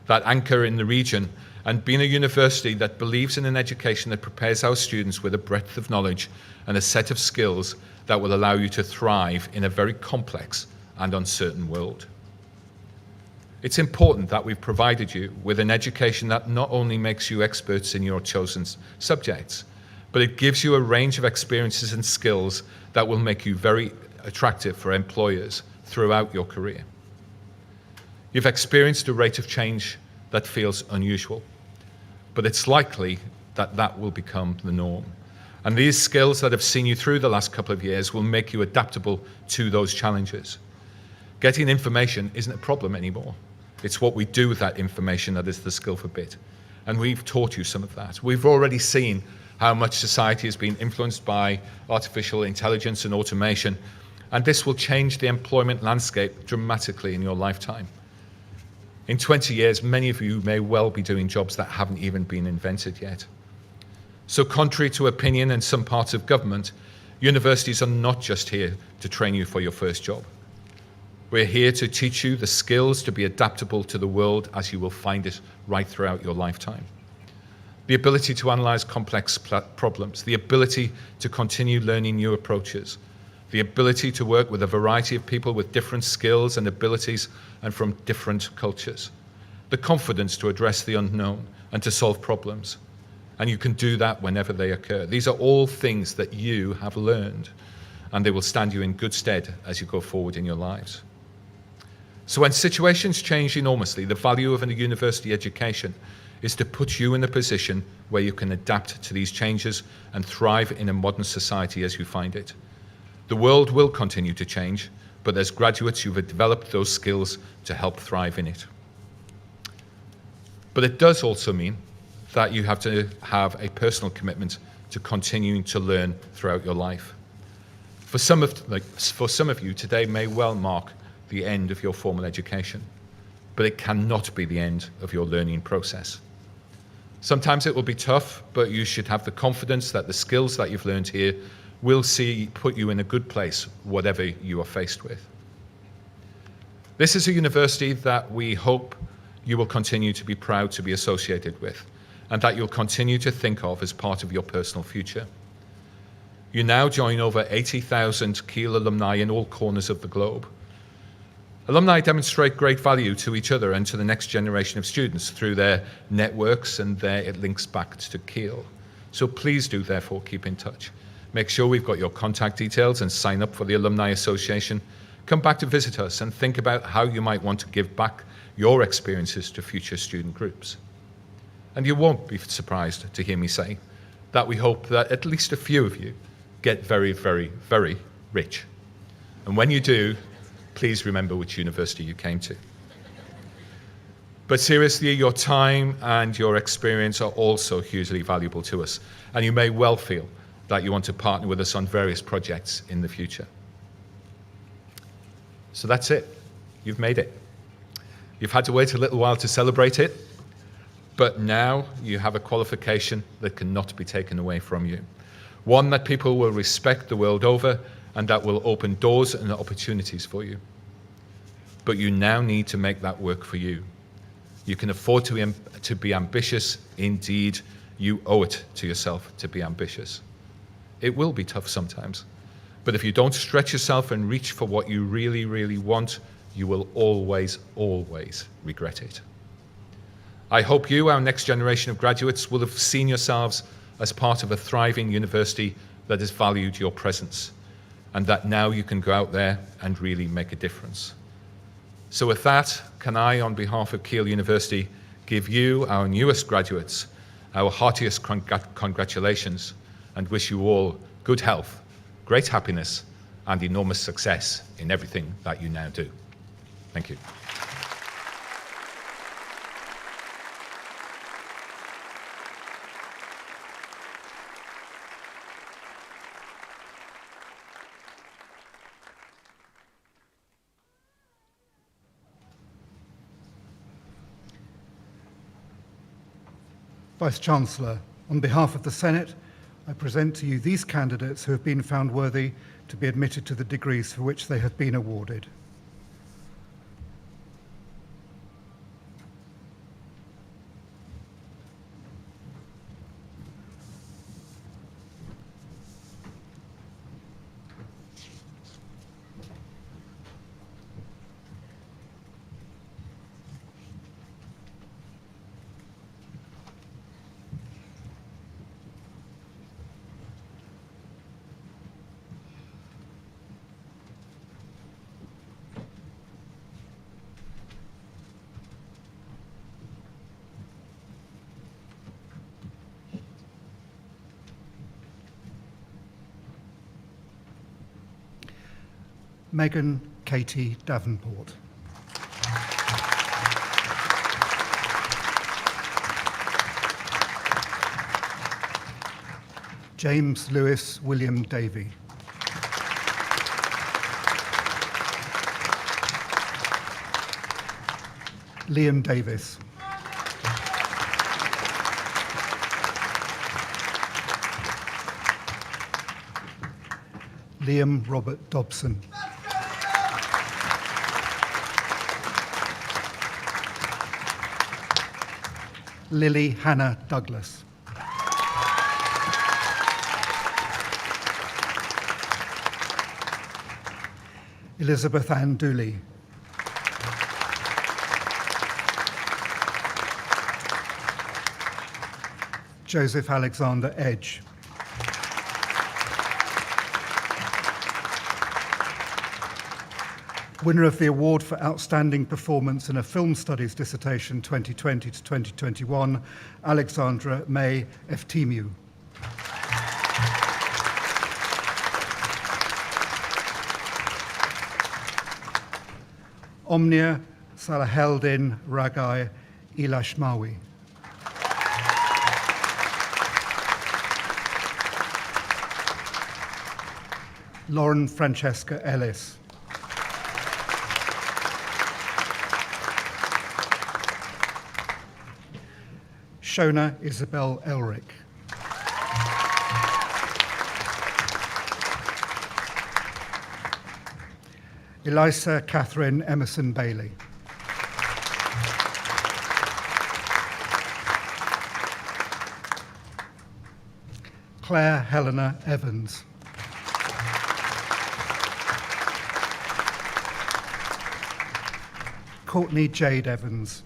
That anchor in the region, and being a university that believes in an education that prepares our students with a breadth of knowledge and a set of skills that will allow you to thrive in a very complex and uncertain world. It's important that we've provided you with an education that not only makes you experts in your chosen subjects, but it gives you a range of experiences and skills that will make you very attractive for employers throughout your career. You've experienced a rate of change that feels unusual, but it's likely that that will become the norm. And these skills that have seen you through the last couple of years will make you adaptable to those challenges. Getting information isn't a problem anymore. It's what we do with that information that is the skillful bit. And we've taught you some of that. We've already seen how much society has been influenced by artificial intelligence and automation, and this will change the employment landscape dramatically in your lifetime. In 20 years, many of you may well be doing jobs that haven't even been invented yet. So contrary to opinion in some parts of government, universities are not just here to train you for your first job. We're here to teach you the skills to be adaptable to the world as you will find it right throughout your lifetime. The ability to analyze complex problems, the ability to continue learning new approaches, the ability to work with a variety of people with different skills and abilities and from different cultures, the confidence to address the unknown and to solve problems. And you can do that whenever they occur. These are all things that you have learned, and they will stand you in good stead as you go forward in your lives. So when situations change enormously, the value of a university education is to put you in a position where you can adapt to these changes and thrive in a modern society as you find it. The world will continue to change, but as graduates, you've developed those skills to help thrive in it. But it does also mean that you have to have a personal commitment to continuing to learn throughout your life. For some of you, today may well mark the end of your formal education, but it cannot be the end of your learning process. Sometimes it will be tough, but you should have the confidence that the skills that you've learned here will put you in a good place, whatever you are faced with. This is a university that we hope you will continue to be proud to be associated with, and that you'll continue to think of as part of your personal future. You now join over 80,000 Keele alumni in all corners of the globe. Alumni demonstrate great value to each other and to the next generation of students through their networks, and it links back to Keele. So please do therefore keep in touch. Make sure we've got your contact details and sign up for the Alumni Association. Come back to visit us and think about how you might want to give back your experiences to future student groups. And you won't be surprised to hear me say that we hope that at least a few of you get very, very, very rich. And when you do, please remember which university you came to. But seriously, your time and your experience are also hugely valuable to us, and you may well feel that you want to partner with us on various projects in the future. So that's it. You've made it. You've had to wait a little while to celebrate it, but now you have a qualification that cannot be taken away from you. One that people will respect the world over, and that will open doors and opportunities for you. But you now need to make that work for you. You can afford to be ambitious. Indeed, you owe it to yourself to be ambitious. It will be tough sometimes, but if you don't stretch yourself and reach for what you really, really want, you will always, always regret it. I hope you, our next generation of graduates, will have seen yourselves as part of a thriving university that has valued your presence, and that now you can go out there and really make a difference. So with that, can I, on behalf of Keele University, give you, our newest graduates, our heartiest congratulations, and wish you all good health, great happiness, and enormous success in everything that you now do. Thank you. Vice-Chancellor, on behalf of the Senate, I present to you these candidates who have been found worthy to be admitted to the degrees for which they have been awarded. Megan Katie Davenport. James Lewis William Davey. Liam Davis. Liam Robert Dobson. Lily Hannah Douglas. Elizabeth Ann Dooley. Joseph Alexander Edge. Winner of the Award for Outstanding Performance in a Film Studies Dissertation 2020 to 2021, Alexandra May Eftimiou. Omnia Salaheldin Ragai Ilashmawi. Lauren Francesca Ellis. Shona Isabel Elric. Elisa Catherine Emerson Bailey. Claire Helena Evans. Courtney Jade Evans.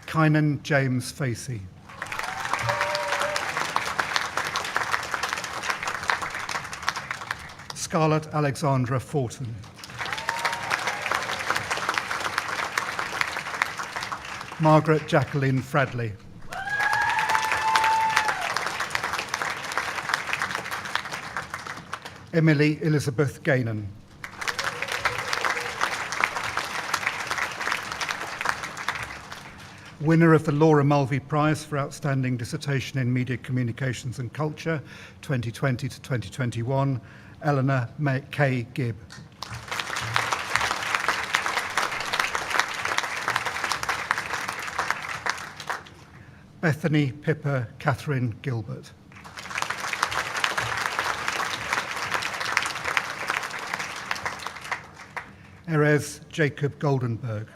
Kynan James Facey. Scarlett Alexandra Fortin. Margaret Jacqueline Fradley. Emily Elizabeth Gainan. Winner of the Laura Mulvey Prize for Outstanding Dissertation in Media Communications and Culture 2020 to 2021, Eleanor K. Gibb. Bethany Pippa Catherine Gilbert. Erez Jacob Goldenberg.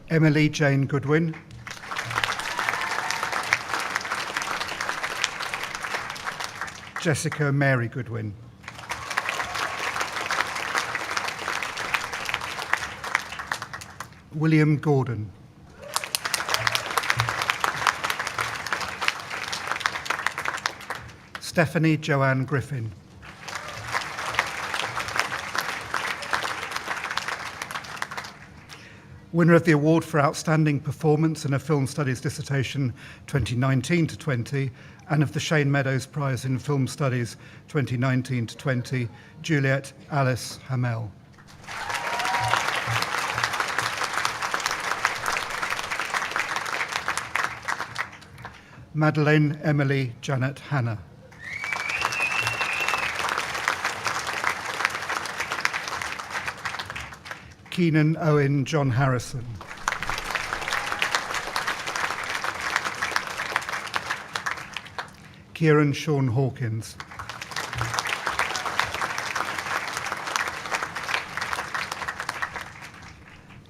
Emily Jane Goodwin. Jessica Mary Goodwin. William Gordon. Stephanie Joanne Griffin. Winner of the Award for Outstanding Performance in a Film Studies Dissertation 2019 to 20, and of the Shane Meadows Prize in Film Studies 2019 to 20, Juliet Alice Hamel. Madeleine Emily Janet Hannah. Keenan Owen John Harrison. Kieran Sean Hawkins.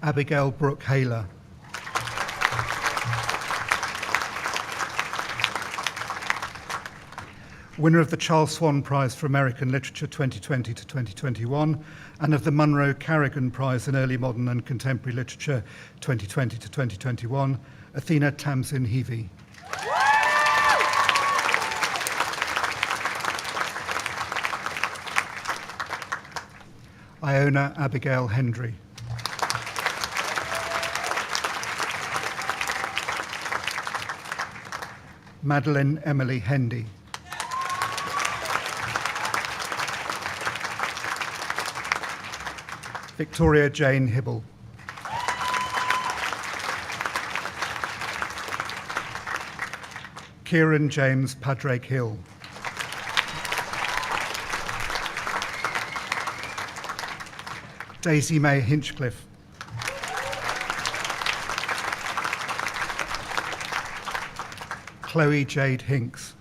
Abigail Brooke Haler. Winner of the Charles Swan Prize for American Literature 2020 to 2021, and of the Munro Carrigan Prize in Early Modern and Contemporary Literature 2020 to 2021, Athena Tamsin Heavey. Iona Abigail Hendry. Madeline Emily Hendy. Victoria Jane Hibble. Kieran James Padraig Hill. Daisy May Hinchcliffe. Chloe Jade Hinks.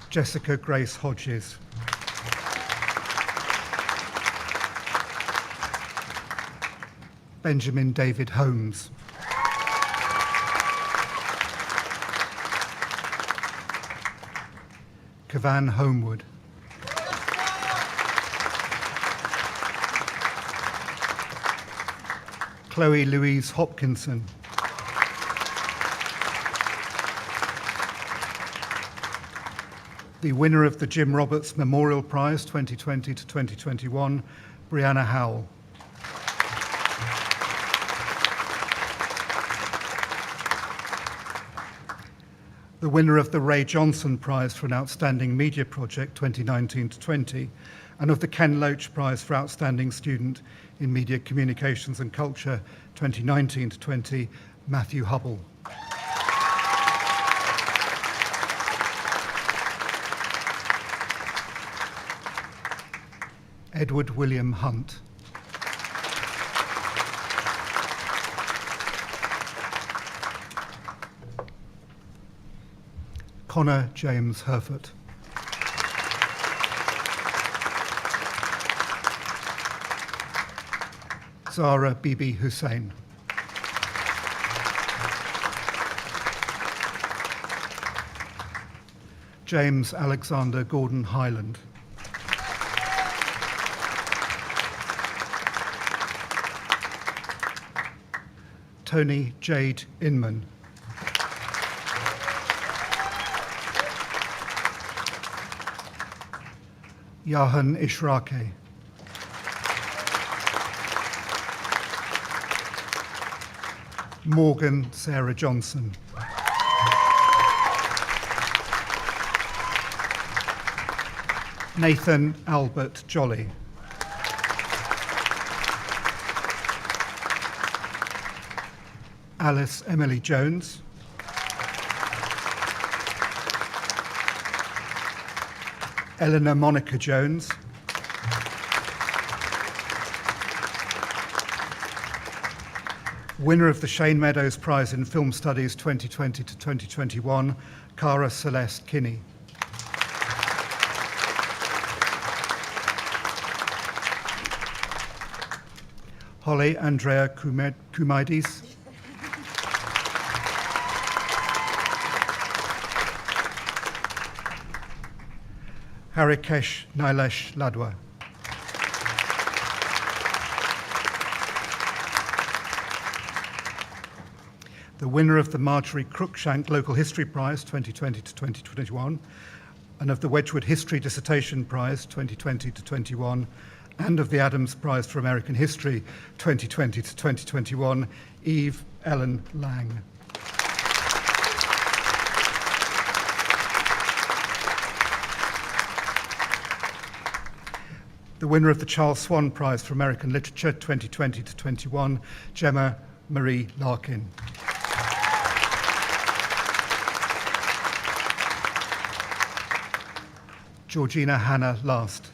Jessica Grace Hodges. Benjamin David Holmes. Cavan Homewood. Chloe Louise Hopkinson. The winner of the Jim Roberts Memorial Prize 2020 to 2021, Brianna Howell. The winner of the Ray Johnson Prize for an Outstanding Media Project 2019 to 20, and of the Ken Loach Prize for Outstanding Student in Media Communications and Culture 2019 to 20, Matthew Hubble. Edward William Hunt. Connor James Herford. Zara Bibi Hussain. James Alexander Gordon Highland. Tony Jade Inman. Yahan Ishraqe. Morgan Sarah Johnson. Nathan Albert Jolly. Alice Emily Jones. Eleanor Monica Jones. Winner of the Shane Meadows Prize in Film Studies 2020 to 2021, Cara Celeste Kinney. Holly Andrea Koumaides. Harikesh Nilesh Ladwa. The winner of the Marjorie Cruikshank Local History Prize 2020 to 2021, and of the Wedgwood History Dissertation Prize 2020 to 21, and of the Adams Prize for American History 2020 to 2021, Eve Ellen Lang. The winner of the Charles Swan Prize for American Literature 2020 to 21, Gemma Marie Larkin. Georgina Hannah Last.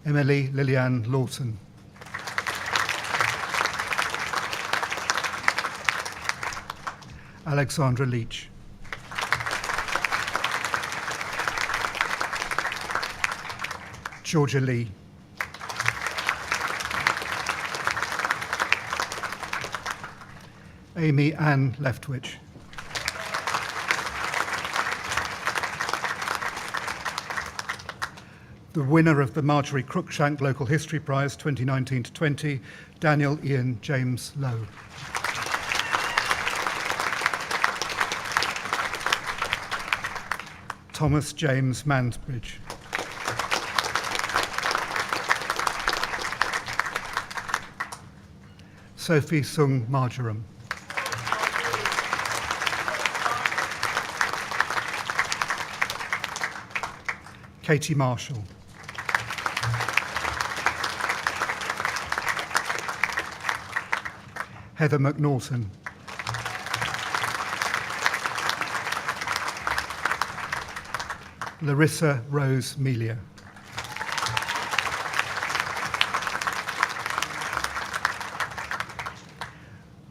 Emily Lillian Lawson. Alexandra Leach. Georgia Lee. Amy Ann Leftwich. The winner of the Marjorie Cruikshank Local History Prize 2019 to 20, Daniel Ian James Lowe. Thomas James Mansbridge. Sophie Sung Marjoram. Katie Marshall. Heather McNaughton. Larissa Rose Melia.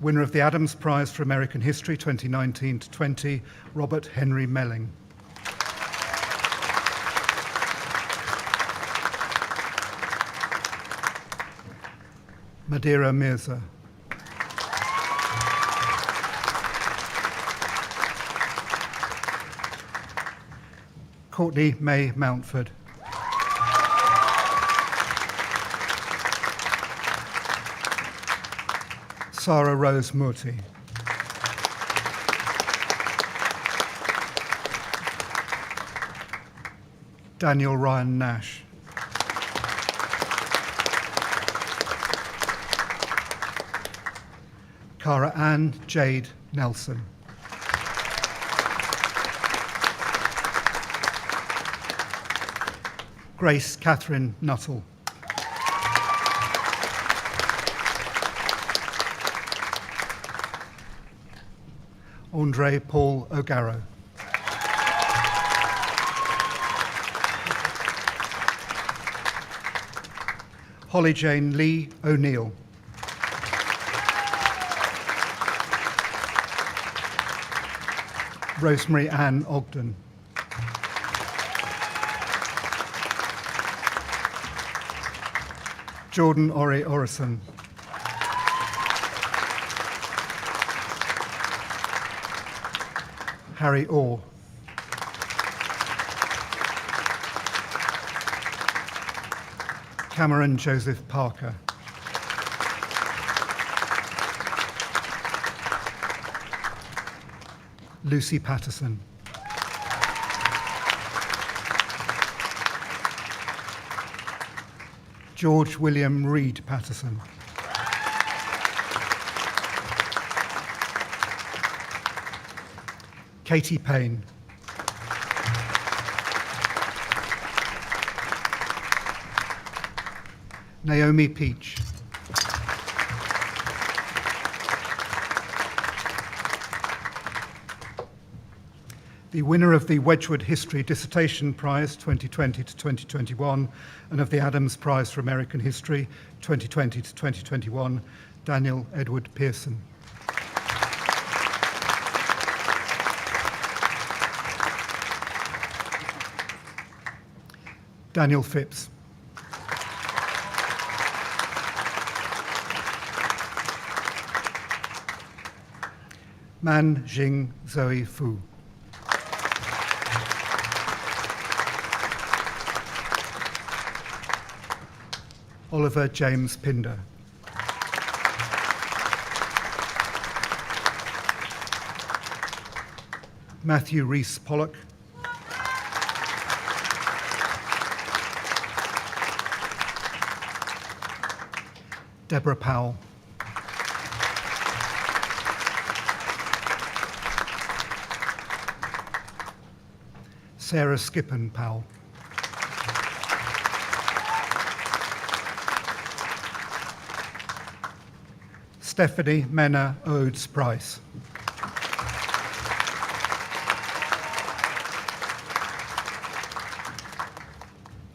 Winner of the Adams Prize for American History 2019 to 20, Robert Henry Melling. Madeira Mirza. Courtney May Mountford. Sarah Rose Murty. Daniel Ryan Nash. Cara Ann Jade Nelson. Grace Catherine Nuttall. Andre Paul O'Garrow. Holly Jane Lee O'Neill. Rosemary Ann Ogden. Jordan Ori Orison. Harry Orr. Cameron Joseph Parker. Lucy Patterson. George William Reed Patterson. Katie Payne. Naomi Peach. The winner of the Wedgwood History Dissertation Prize 2020 to 2021 and of the Adams Prize for American History 2020 to 2021, Daniel Edward Pearson. Daniel Phipps. Man Jing Zoe Fu. Oliver James Pinder. Matthew Rees Pollock. Deborah Powell. Sarah Skippen Powell. Stephanie Mena Odes Price.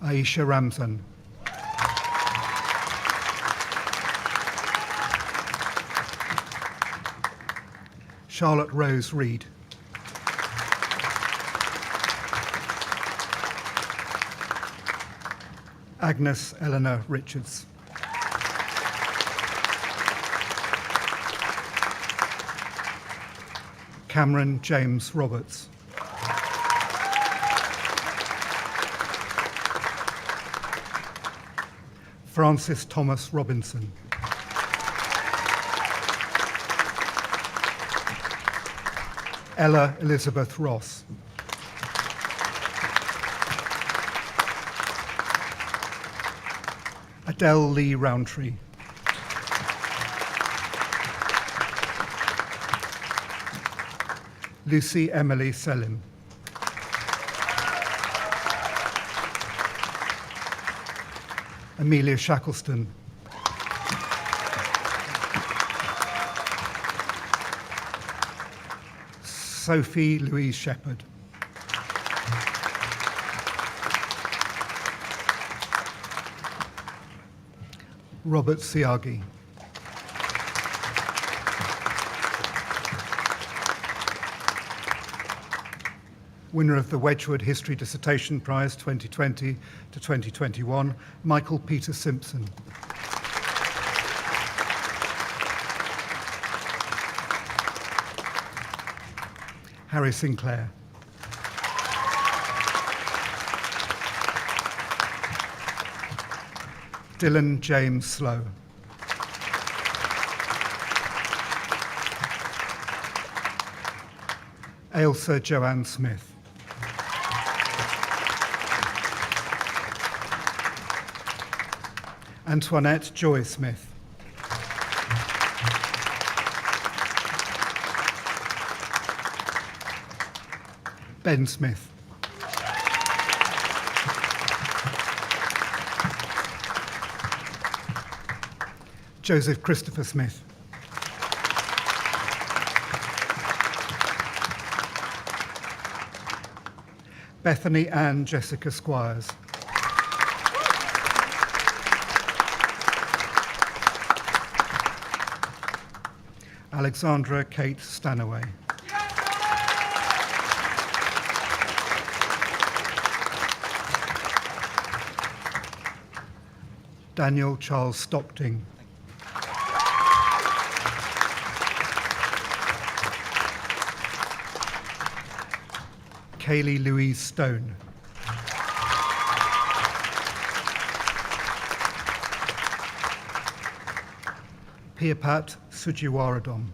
Aisha Ramzan. Charlotte Rose Reed. Agnes Eleanor Richards. Cameron James Roberts. Francis Thomas Robinson. Ella Elizabeth Ross. Adele Lee Roundtree. Lucy Emily Selim. Amelia Shackleston. Sophie Louise Shepherd. Robert Siagi. Winner of the Wedgwood History Dissertation Prize 2020 to 2021, Michael Peter Simpson. Harry Sinclair. Dylan James Slow. Ailsa Joanne Smith. Antoinette Joy Smith. Ben Smith. Joseph Christopher Smith. Bethany Ann Jessica Squires. Alexandra Kate Stanaway. Daniel Charles Stockting. Kaylee Louise Stone. Piapat Sujiwaradom.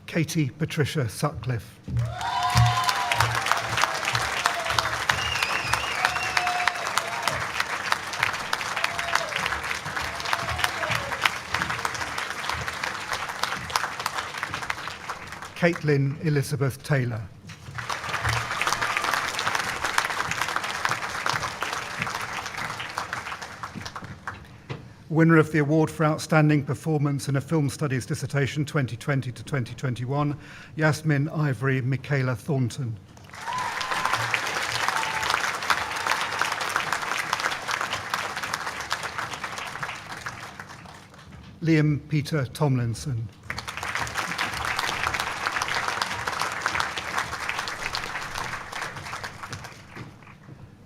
Katie Patricia Sutcliffe. Caitlin Elizabeth Taylor. Winner of the award for outstanding performance in a film studies dissertation 2020 to 2021, Yasmin Ivory Michaela Thornton. Liam Peter Tomlinson.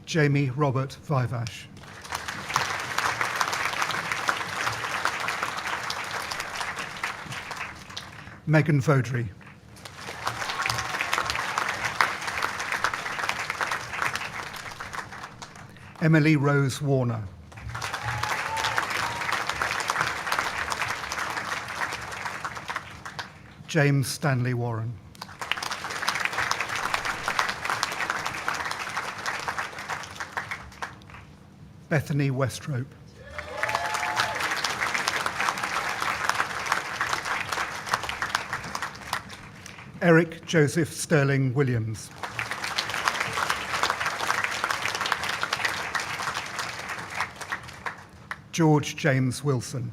Jamie Robert Vivash. Megan Vaudry. Emily Rose Warner. James Stanley Warren. Bethany Westrope. Eric Joseph Sterling Williams. George James Wilson.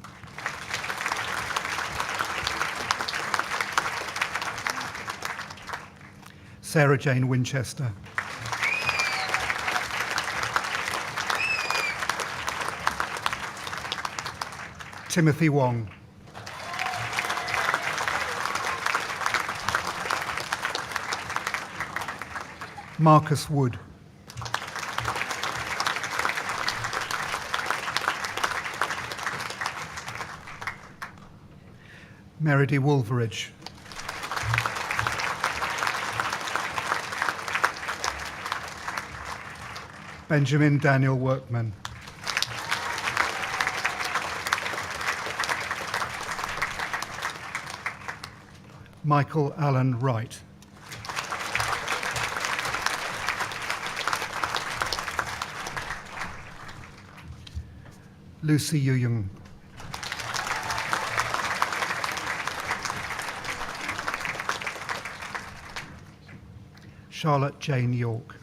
Sarah Jane Winchester. Timothy Wong. Marcus Wood. Meredy Wolveridge. Benjamin Daniel Workman. Michael Allen Wright. Lucy Yuyung. Charlotte Jane York.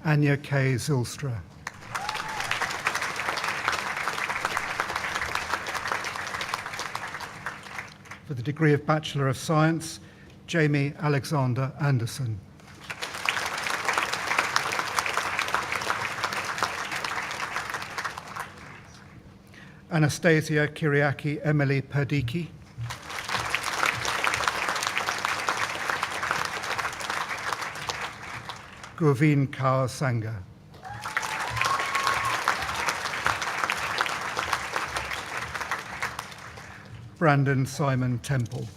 Anya K. Zylstra. For the degree of Bachelor of Science, Jamie Alexander Anderson. Anastasia Kyriaki Emily Perdicki. Gurveen Kaur Sangha. Brandon Simon Temple.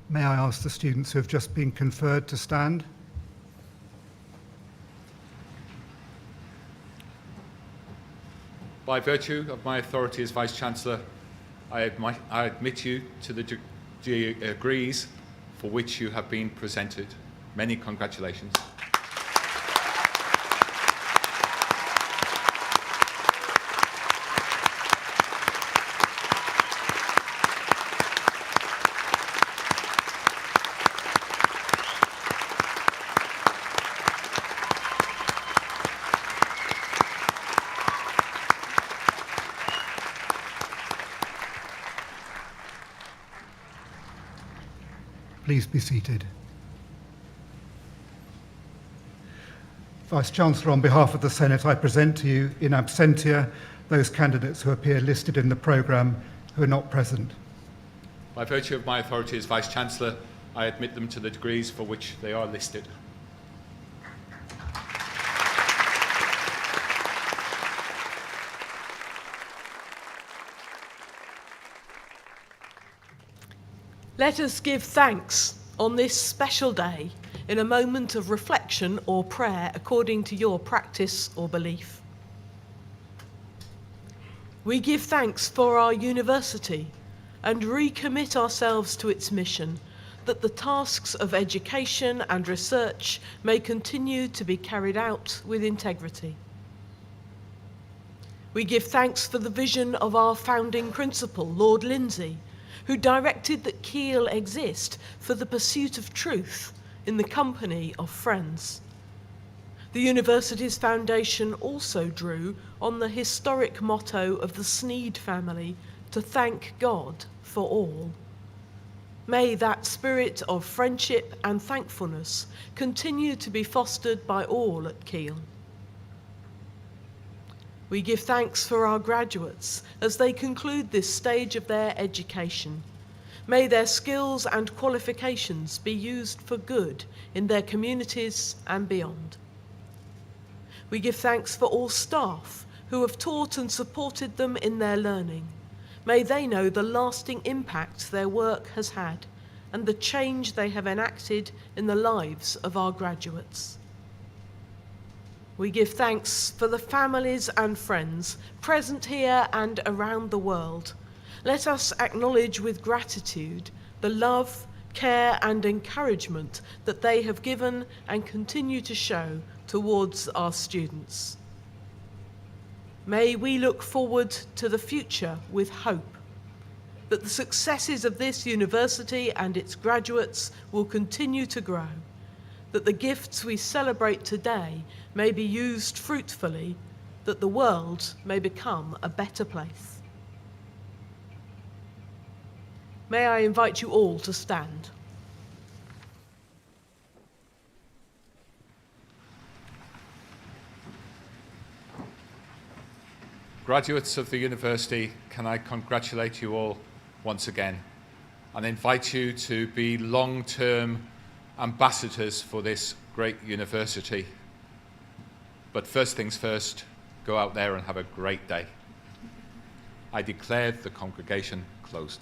May I ask the students who have just been conferred to stand? By virtue of my authority as Vice-Chancellor, I admit you to the degrees for which you have been presented. Many congratulations. Please be seated. Vice-Chancellor, on behalf of the Senate, I present to you in absentia those candidates who appear listed in the programme who are not present. By virtue of my authority as Vice-Chancellor, I admit them to the degrees for which they are listed. Let us give thanks on this special day in a moment of reflection or prayer according to your practice or belief. We give thanks for our university and recommit ourselves to its mission, that the tasks of education and research may continue to be carried out with integrity. We give thanks for the vision of our founding principal, Lord Lindsay, who directed that Keele exist for the pursuit of truth in the company of friends. The university's foundation also drew on the historic motto of the Sneed family, to thank God for all. May that spirit of friendship and thankfulness continue to be fostered by all at Keele. We give thanks for our graduates as they conclude this stage of their education. May their skills and qualifications be used for good in their communities and beyond. We give thanks for all staff who have taught and supported them in their learning. May they know the lasting impact their work has had and the change they have enacted in the lives of our graduates. We give thanks for the families and friends present here and around the world. Let us acknowledge with gratitude the love, care and encouragement that they have given and continue to show towards our students. May we look forward to the future with hope, that the successes of this university and its graduates will continue to grow, that the gifts we celebrate today may be used fruitfully, that the world may become a better place. May I invite you all to stand. Graduates of the university, can I congratulate you all once again and invite you to be long-term ambassadors for this great university. But first things first, go out there and have a great day. I declare the congregation closed.